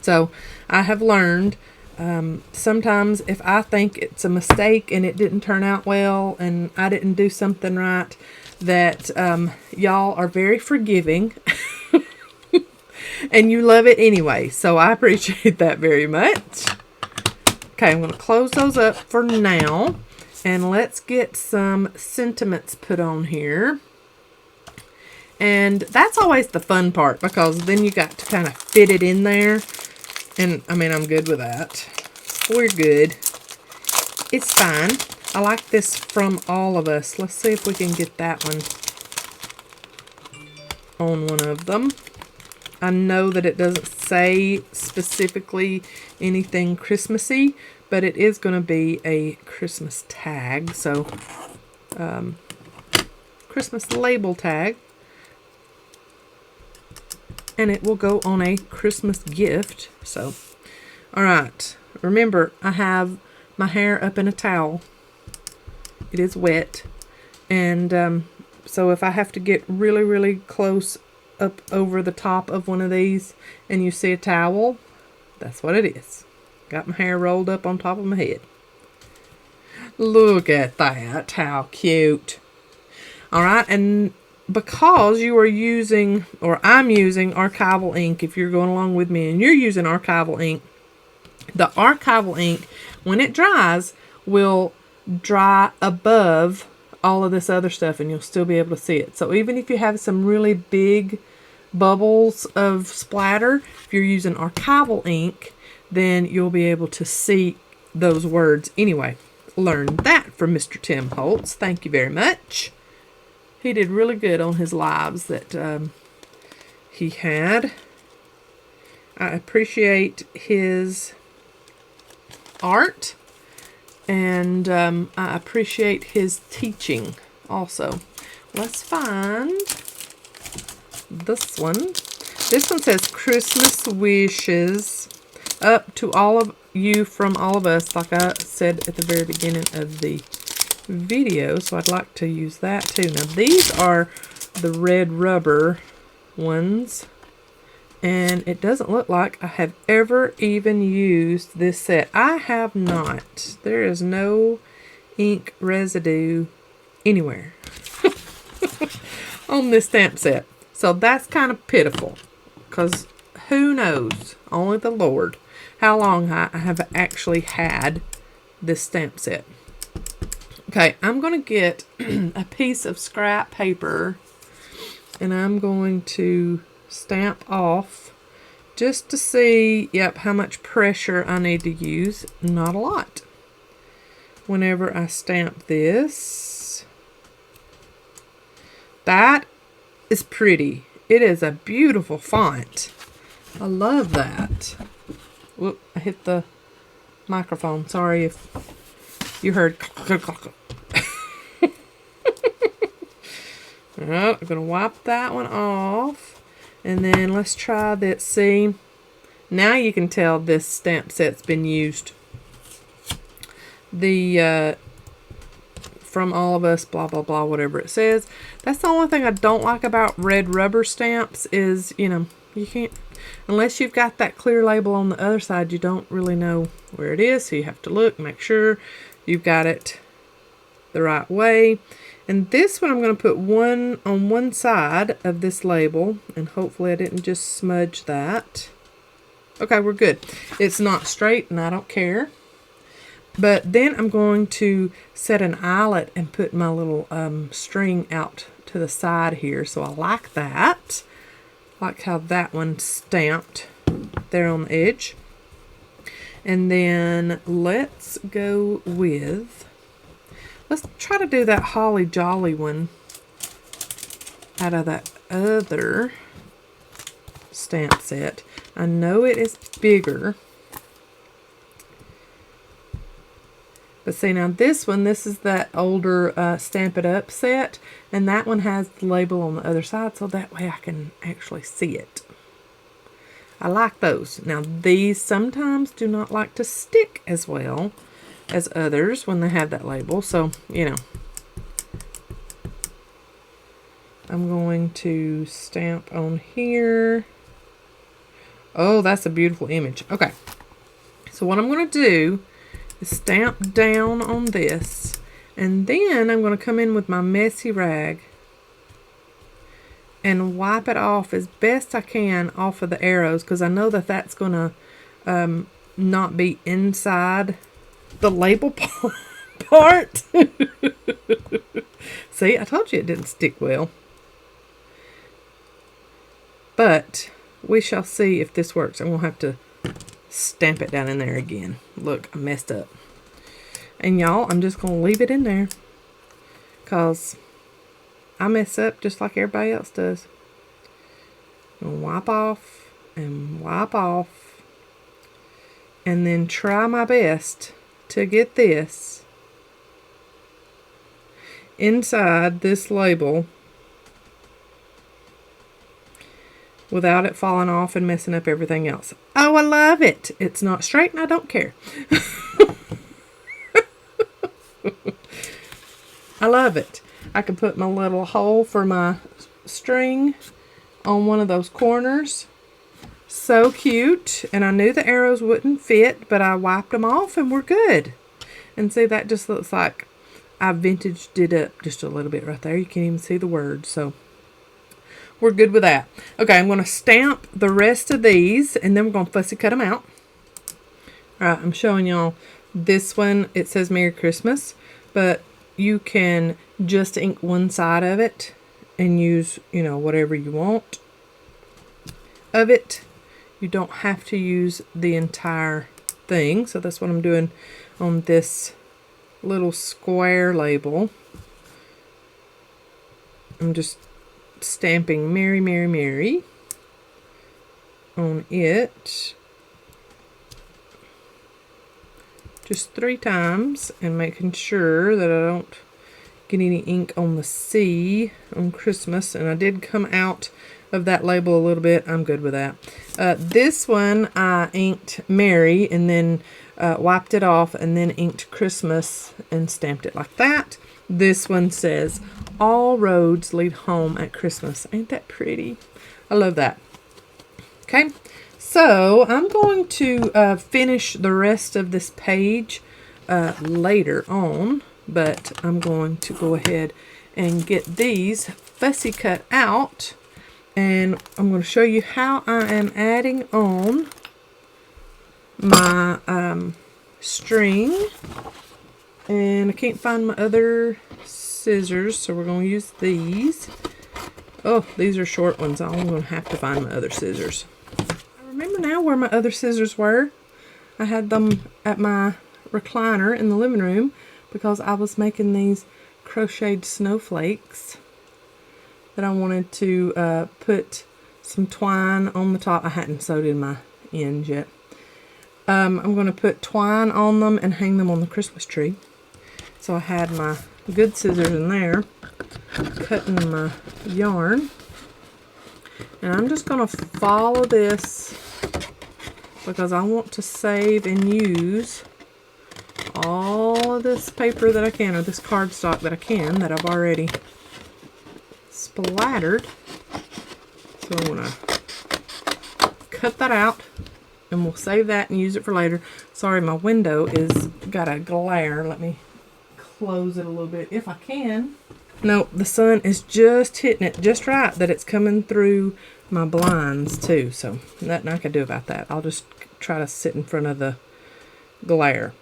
So I have learned sometimes if I think it's a mistake and it didn't turn out well and I didn't do something right, that y'all are very forgiving and you love it anyway. So I appreciate that very much. Okay, I'm going to close those up for now, and let's get some sentiments put on here. And that's always the fun part, because then you got to kind of fit it in there. And I mean, I'm good with that. We're good. It's fine. I like this From All of Us. Let's see if we can get that one on one of them. I know that it doesn't say specifically anything Christmassy, but it is going to be a Christmas tag. So, Christmas label tag. And it will go on a Christmas gift. So, alright. Remember, I have my hair up in a towel. It is wet. And so if I have to get really, really close up over the top of one of these and you see a towel, that's what it is. Got my hair rolled up on top of my head. Look at that. How cute. Alright, and because you are using, or I'm using archival ink, if you're going along with me and you're using archival ink, the archival ink, when it dries, will dry above all of this other stuff and you'll still be able to see it. So even if you have some really big bubbles of splatter, if you're using archival ink, then you'll be able to see those words. Anyway, learned that from Mr. Tim Holtz. Thank you very much. He did really good on his lives that he had. I appreciate his art, and I appreciate his teaching also. Let's find this one. This one says Christmas wishes up to all of you from all of us, like I said at the very beginning of the video, so I'd like to use that too. Now these are the red rubber ones, and it doesn't look like I have ever even used this set. I have not. There is no ink residue anywhere on this stamp set. So that's kind of pitiful, because who knows, only the Lord, how long I have actually had this stamp set. Okay, I'm going to get a piece of scrap paper, and I'm going to stamp off just to see, yep, how much pressure I need to use. Not a lot. Whenever I stamp this. That is pretty. It is a beautiful font. I love that. Whoop, I hit the microphone. Sorry if you heard. Alright, I'm going to wipe that one off. And then let's try that. See, now you can tell this stamp set's been used. The From All of Us, blah, blah, blah, whatever it says. That's the only thing I don't like about red rubber stamps is, you know, you can't, unless you've got that clear label on the other side, you don't really know where it is. So you have to look, make sure you've got it the right way. And this one I'm going to put one on one side of this label, and hopefully I didn't just smudge that. Okay, we're good. It's not straight and I don't care. But then I'm going to set an eyelet and put my little string out to the side here. So I like that. I like how that one's stamped there on the edge. And then let's go with, let's try to do that Holly Jolly one out of that other stamp set. I know it is bigger. But see, now this one, this is that older Stamp It Up set, and that one has the label on the other side, so that way I can actually see it. I like those. Now these sometimes do not like to stick as well as others when they have that label, so, you know. I'm going to stamp on here. Oh, that's a beautiful image. Okay, so what I'm going to do, stamp down on this, and then I'm going to come in with my messy rag and wipe it off as best I can off of the arrows, because I know that that's going to not be inside the label part. See, I told you it didn't stick well, but we shall see if this works. I'm going to have to stamp it down in there again. Look, I messed up. And y'all, I'm just going to leave it in there, because I mess up just like everybody else does. I'm going to wipe off and wipe off, and then try my best to get this inside this label without it falling off and messing up everything else. Oh, I love it. It's not straight and I don't care. I love it. I can put my little hole for my string on one of those corners. So cute. And I knew the arrows wouldn't fit, but I wiped them off and we're good. And see, that just looks like I vintaged it up just a little bit right there. You can't even see the words, so we're good with that. Okay, I'm going to stamp the rest of these, and then we're going to fussy cut them out. All right, I'm showing y'all this one. It says Merry Christmas, but you can just ink one side of it and use, you know, whatever you want of it. You don't have to use the entire thing. So that's what I'm doing on this little square label. I'm just stamping Merry, Merry, Merry on it just 3 times, and making sure that I don't get any ink on the C on Christmas. And I did come out of that label a little bit. I'm good with that. This one I inked Merry, and then wiped it off, and then inked Christmas and stamped it like that. This one says, "All roads lead home at Christmas." Ain't that pretty? I love that. Okay, so I'm going to finish the rest of this page later on, but I'm going to go ahead and get these fussy cut out, and I'm going to show you how I am adding on my string. And I can't find my other scissors, so we're going to use these. Oh, these are short ones. I'm going to have to find my other scissors. I remember now where my other scissors were. I had them at my recliner in the living room because I was making these crocheted snowflakes that I wanted to put some twine on the top. I hadn't sewed in my ends yet. I'm going to put twine on them and hang them on the Christmas tree. So I had my good scissors in there, cutting my yarn. And I'm just going to follow this because I want to save and use all of this paper that I can, or this cardstock that I can, that I've already splattered. So I'm going to cut that out, and we'll save that and use it for later. Sorry, my window is got a glare. Let me close it a little bit if I can. No, the sun is just hitting it just right that it's coming through my blinds too. So nothing I can do about that. I'll just try to sit in front of the glare.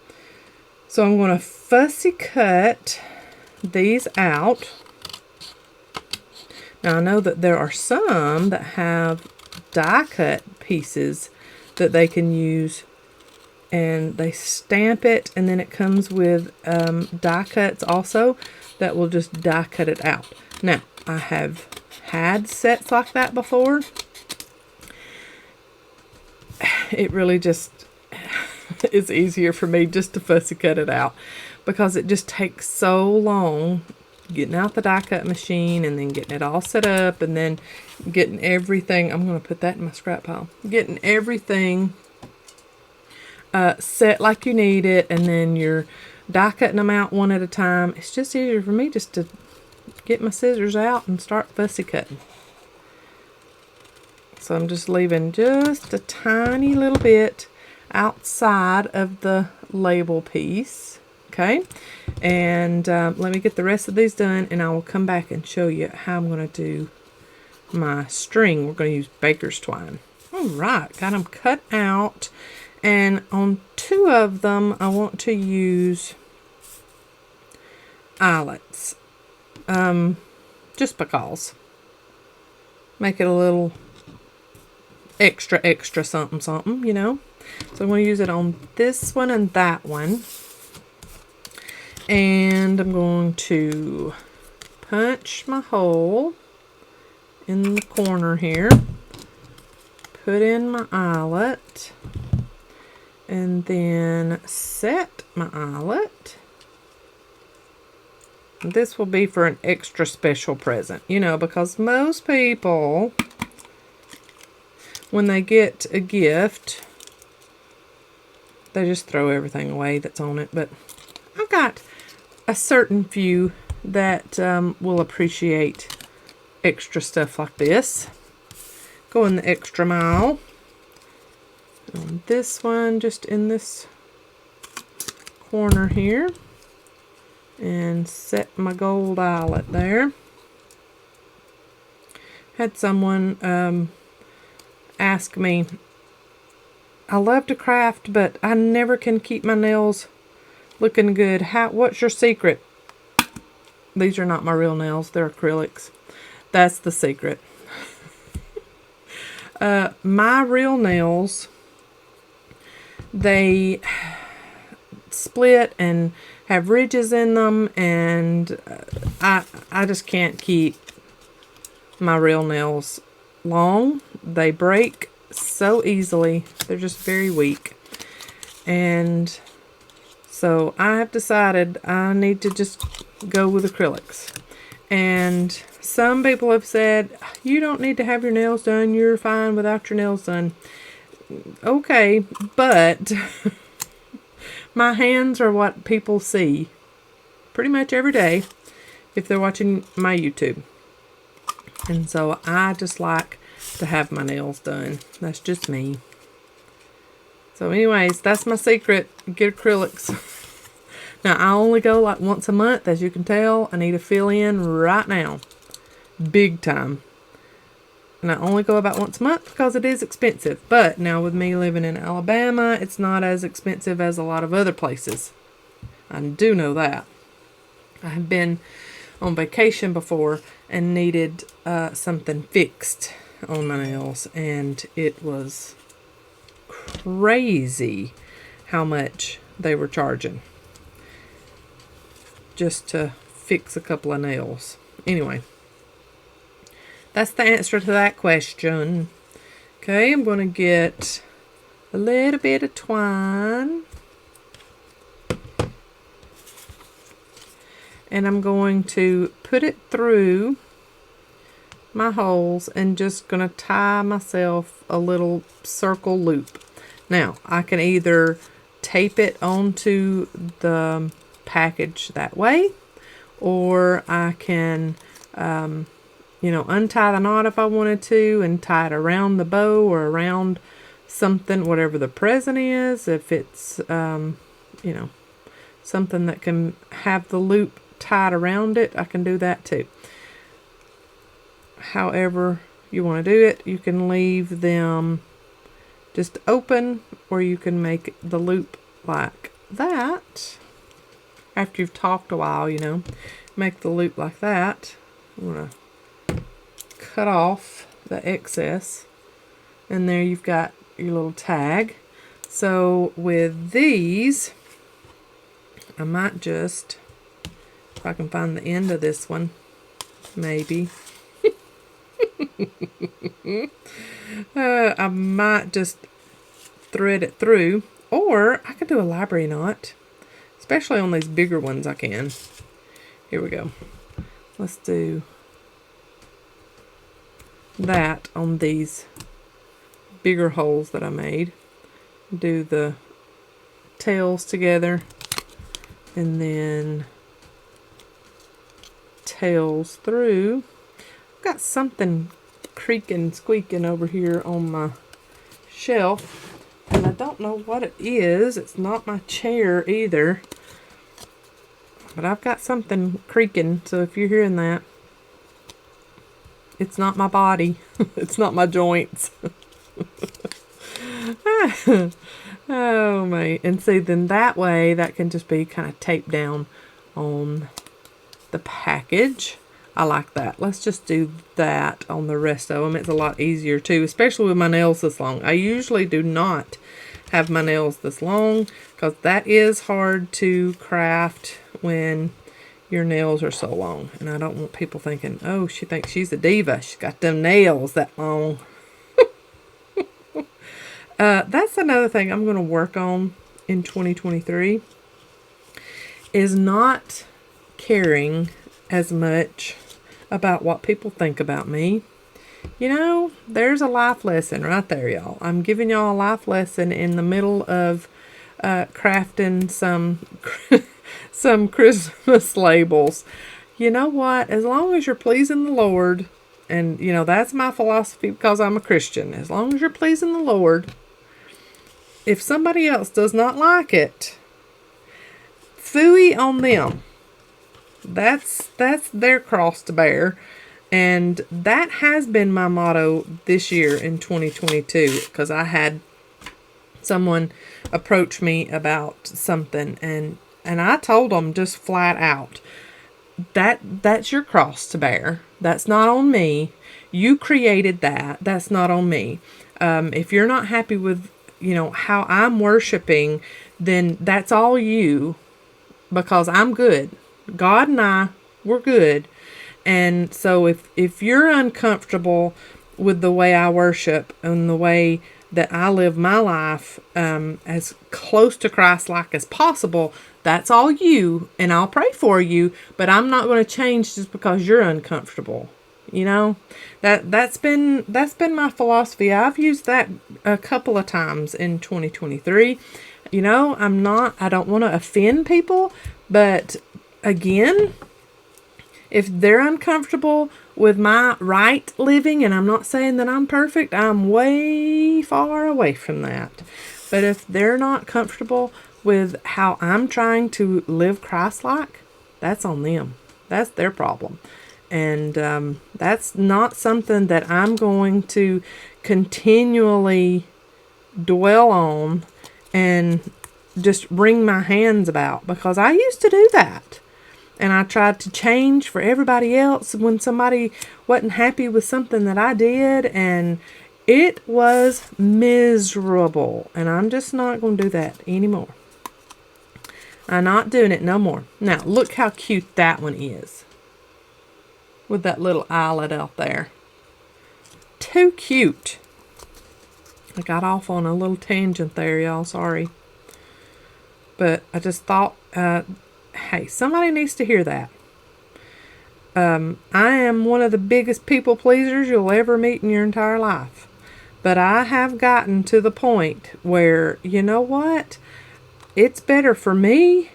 So I'm going to fussy cut these out. Now I know that there are some that have die cut pieces that they can use, and they stamp it, and then it comes with die cuts also that will just die cut it out. Now I have had sets like that before. It really just is easier for me just to fussy cut it out because it just takes so long getting out the die cut machine and then getting it all set up and then getting everything. I'm going to put that in my scrap pile. Getting everything set like you need it, and then you're die cutting them out one at a time. It's just easier for me just to get my scissors out and start fussy cutting. So I'm just leaving just a tiny little bit outside of the label piece. Okay, and let me get the rest of these done, and I will come back and show you how I'm going to do my string. We're going to use baker's twine. All right, got them cut out. And on two of them, I want to use eyelets. Just because. Make it a little extra something, you know. So I'm going to use it on this one and that one. And I'm going to punch my hole in the corner here. Put in my eyelet. And then set my eyelet. This will be for an extra special present, you know, because most people, when they get a gift, they just throw everything away that's on it. But I've got a certain few that will appreciate extra stuff like this. Going the extra mile. On this one, just in this corner here, and set my gold eyelet there. Had someone ask me, I love to craft, but I never can keep my nails looking good. What's your secret? These are not my real nails, they're acrylics. That's the secret. My real nails, they split and have ridges in them, and I just can't keep my real nails long. They break so easily. They're just very weak. And so I have decided I need to just go with acrylics. And some people have said, you don't need to have your nails done. You're fine without your nails done. Okay, but My hands are what people see pretty much every day if they're watching my YouTube. And so I just like to have my nails done. That's just me. So anyways, that's my secret. Get acrylics. Now, I only go like once a month, as you can tell. I need to fill in right now. Big time. And I only go about once a month because it is expensive. But now with me living in Alabama, it's not as expensive as a lot of other places. I do know that. I have been on vacation before and needed something fixed on my nails. And it was crazy how much they were charging just to fix a couple of nails. Anyway, that's the answer to that question. Okay, I'm going to get a little bit of twine. And I'm going to put it through my holes and just going to tie myself a little circle loop. Now, I can either tape it onto the package that way, or I can, untie the knot if I wanted to and tie it around the bow or around something, whatever the present is. If it's, something that can have the loop tied around it, I can do that too. However you want to do it, you can leave them just open, or you can make the loop like that. After you've talked a while, make the loop like that. I'm going to cut off the excess, and there you've got your little tag. So with these, I might just, if I can find the end of this one, maybe. I might just thread it through, or I could do a library knot, especially on these bigger ones. I can. Here we go. Let's do that on these bigger holes that I made. Do the tails together, and then tails through. I've got something creaking, squeaking over here on my shelf, and I don't know what it is. It's not my chair either, but I've got something creaking, so if you're hearing that, it's not my body. It's not my joints. Oh my. And see, then that way that can just be kind of taped down on the package. I like that. Let's just do that on the rest of them. It's a lot easier too, especially with my nails this long. I usually do not have my nails this long because that is hard to craft when your nails are so long. And I don't want people thinking, oh, she thinks she's a diva. She's got them nails that long. That's another thing I'm going to work on in 2023 is not caring as much about what people think about me. There's a life lesson right there, y'all. I'm giving y'all a life lesson in the middle of crafting some Christmas labels. You know what? As long as you're pleasing the Lord, and that's my philosophy because I'm a Christian. As long as you're pleasing the Lord, if somebody else does not like it, phooey on them. That's their cross to bear. And that has been my motto this year in 2022, because I had someone approach me about something, and I told them just flat out, that's your cross to bear. That's not on me. You created that. That's not on me. If you're not happy with how I'm worshiping, then that's all you, because I'm good. God and we're good. And so if you're uncomfortable with the way I worship and the way that I live my life as close to Christ-like as possible, that's all you, and I'll pray for you, but I'm not going to change just because you're uncomfortable. You know, that's been my philosophy. I've used that a couple of times in 2023. You know, I don't want to offend people, but again, if they're uncomfortable with my right living, and I'm not saying that I'm perfect, I'm way far away from that. But if they're not comfortable with how I'm trying to live Christ-like, that's on them. That's their problem. And that's not something that I'm going to continually dwell on and just wring my hands about, because I used to do that. And I tried to change for everybody else when somebody wasn't happy with something that I did, and it was miserable. And I'm just not going to do that anymore. I'm not doing it no more. Now, look how cute that one is, with that little eyelet out there. Too cute. I got off on a little tangent there, y'all. Sorry. But I just thought, hey, somebody needs to hear that. I am one of the biggest people pleasers you'll ever meet in your entire life. But I have gotten to the point where, you know what? It's better for me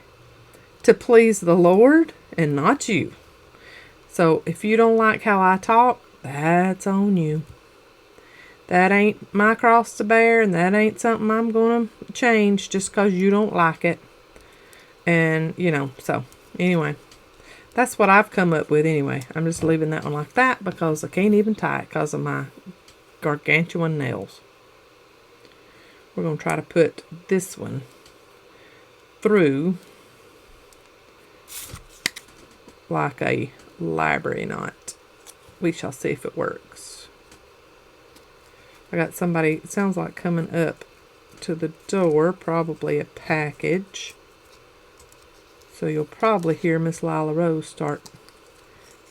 to please the Lord and not you. So if you don't like how I talk, that's on you. That ain't my cross to bear, and that ain't something I'm going to change just because you don't like it. And, you know, so anyway, that's what I've come up with anyway. I'm just leaving that one like that because I can't even tie it because of my gargantuan nails. We're going to try to put this one through like a library knot. We shall see if it works. I got somebody, it sounds like, coming up to the door, probably a package. So you'll probably hear Miss Lila Rose start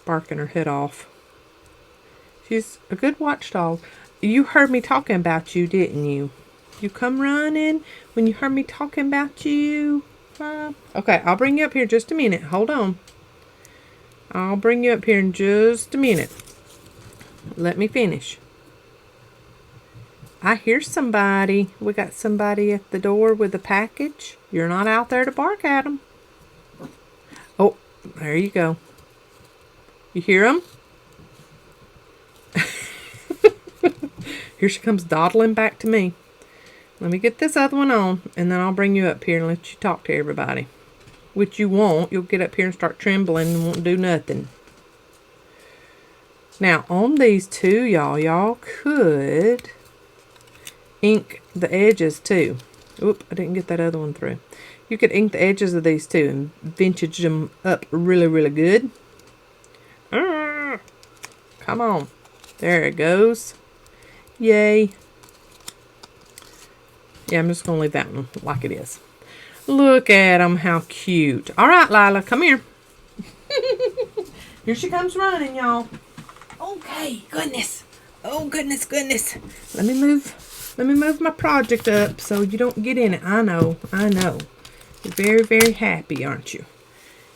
barking her head off. She's a good watchdog. You heard me talking about you, didn't you? You come running when you heard me talking about you. Okay, I'll bring you up here just a minute. Hold on. I'll bring you up here in just a minute. Let me finish. I hear somebody. We got somebody at the door with a package. You're not out there to bark at them. Oh, there you go. You hear them? Here she comes dawdling back to me. Let me get this other one on, and then I'll bring you up here and let you talk to everybody. Which you won't. You'll get up here and start trembling and won't do nothing. Now, on these two, y'all could ink the edges too. Oop, I didn't get that other one through. You could ink the edges of these two and vintage them up really, really good. Come on. There it goes. Yay. Yeah, I'm just going to leave that one like it is. Look at them, how cute. All right, Lila, come here. Here she comes running, y'all. Okay, goodness. Oh, goodness. Let me move my project up so you don't get in it. I know. You're very, very happy, aren't you?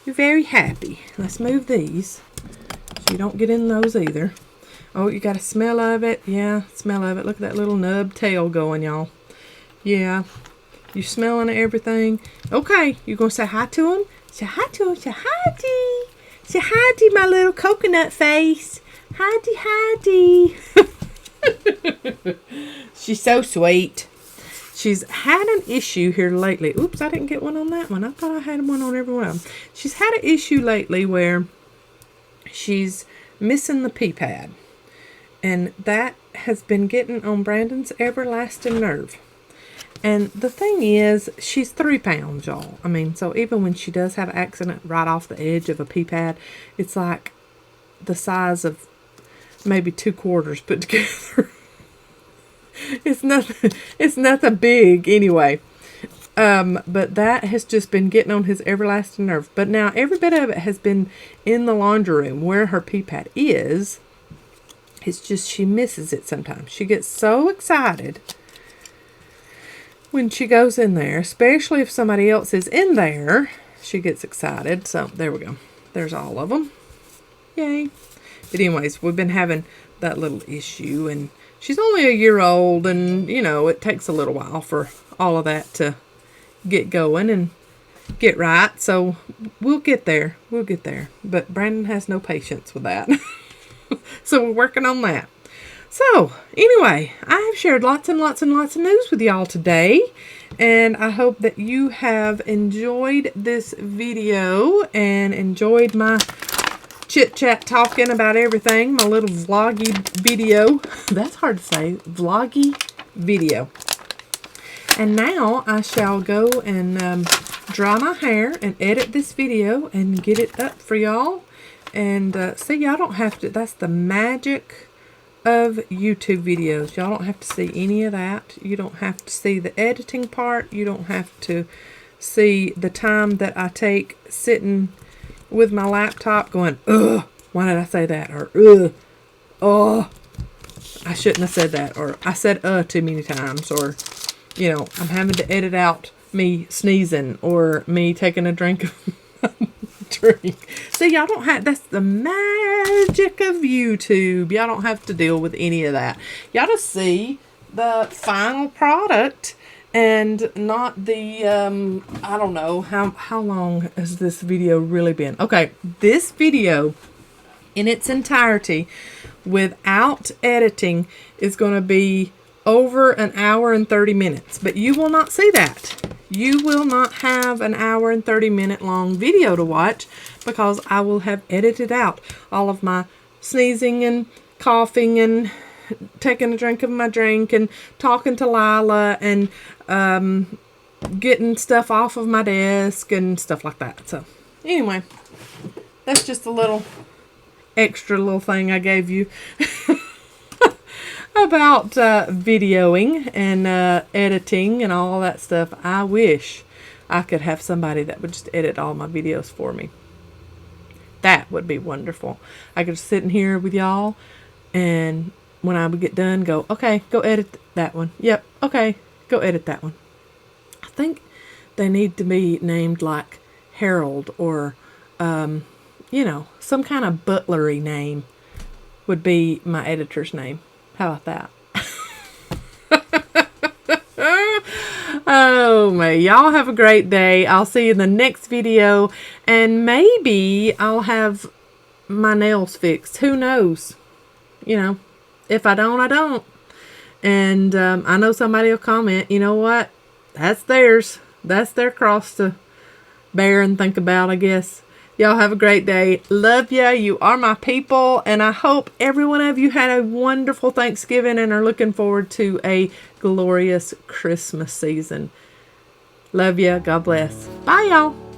You're very happy. Let's move these so you don't get in those either. Oh, you got a smell of it? Yeah, smell of it. Look at that little nub tail going, y'all. Yeah. You smelling everything? Okay, you gonna say hi to him? Say hi to him. Say hi, Say hi, my little coconut face. Hi. She's so sweet. She's had an issue here lately. Oops, I didn't get one on that one. I thought I had one on every one of them. She's had an issue lately where she's missing the pee pad. And that has been getting on Brandon's everlasting nerve. And the thing is, she's 3 pounds, y'all. I mean, so even when she does have an accident right off the edge of a pee pad, it's like the size of maybe 2 quarters put together. It's nothing big anyway. But that has just been getting on his everlasting nerve. But now every bit of it has been in the laundry room where her pee pad is. It's just she misses it sometimes. She gets so excited when she goes in there, especially if somebody else is in there. She gets excited. So there we go. There's all of them. Yay. But anyways, we've been having that little issue, and she's only a year old, and, you know, it takes a little while for all of that to get going and get right. So we'll get there. We'll get there. But Brandon has no patience with that. So we're working on that. So anyway, I have shared lots and lots and lots of news with y'all today. And I hope that you have enjoyed this video and enjoyed my chit-chat talking about everything. My little vloggy video. That's hard to say. Vloggy video. And now I shall go and dry my hair and edit this video and get it up for y'all. And see, y'all don't have to, that's the magic of YouTube videos. Y'all don't have to see any of that. You don't have to see the editing part. You don't have to see the time that I take sitting with my laptop going, ugh, why did I say that? Or, ugh, oh, I shouldn't have said that. Or I said, too many times. Or, you know, I'm having to edit out me sneezing or me taking a drink of drink. So y'all don't have, that's the magic of YouTube. Y'all don't have to deal with any of that. Y'all just see the final product and not the, I don't know, how long has this video really been? Okay, this video in its entirety without editing is going to be over an hour and 30 minutes, but you will not see that. You will not have an hour and 30-minute long video to watch because I will have edited out all of my sneezing and coughing and taking a drink of my drink and talking to Lila and getting stuff off of my desk and stuff like that. So anyway, that's just a little extra little thing I gave you about videoing and editing and all that stuff. I wish I could have somebody that would just edit all my videos for me. That would be wonderful. I could sit in here with y'all, and when I would get done, go, okay, go edit that one. Yep, okay, go edit that one. I think they need to be named like Harold or, you know, some kind of butlery name would be my editor's name. How about that? Oh, man. Y'all have a great day. I'll see you in the next video. And maybe I'll have my nails fixed. Who knows? You know, if I don't, I don't. And I know somebody will comment, you know what? That's theirs. That's their cross to bear and think about, I guess. Y'all have a great day. Love ya. You are my people. And I hope every one of you had a wonderful Thanksgiving and are looking forward to a glorious Christmas season. Love ya. God bless. Bye, y'all.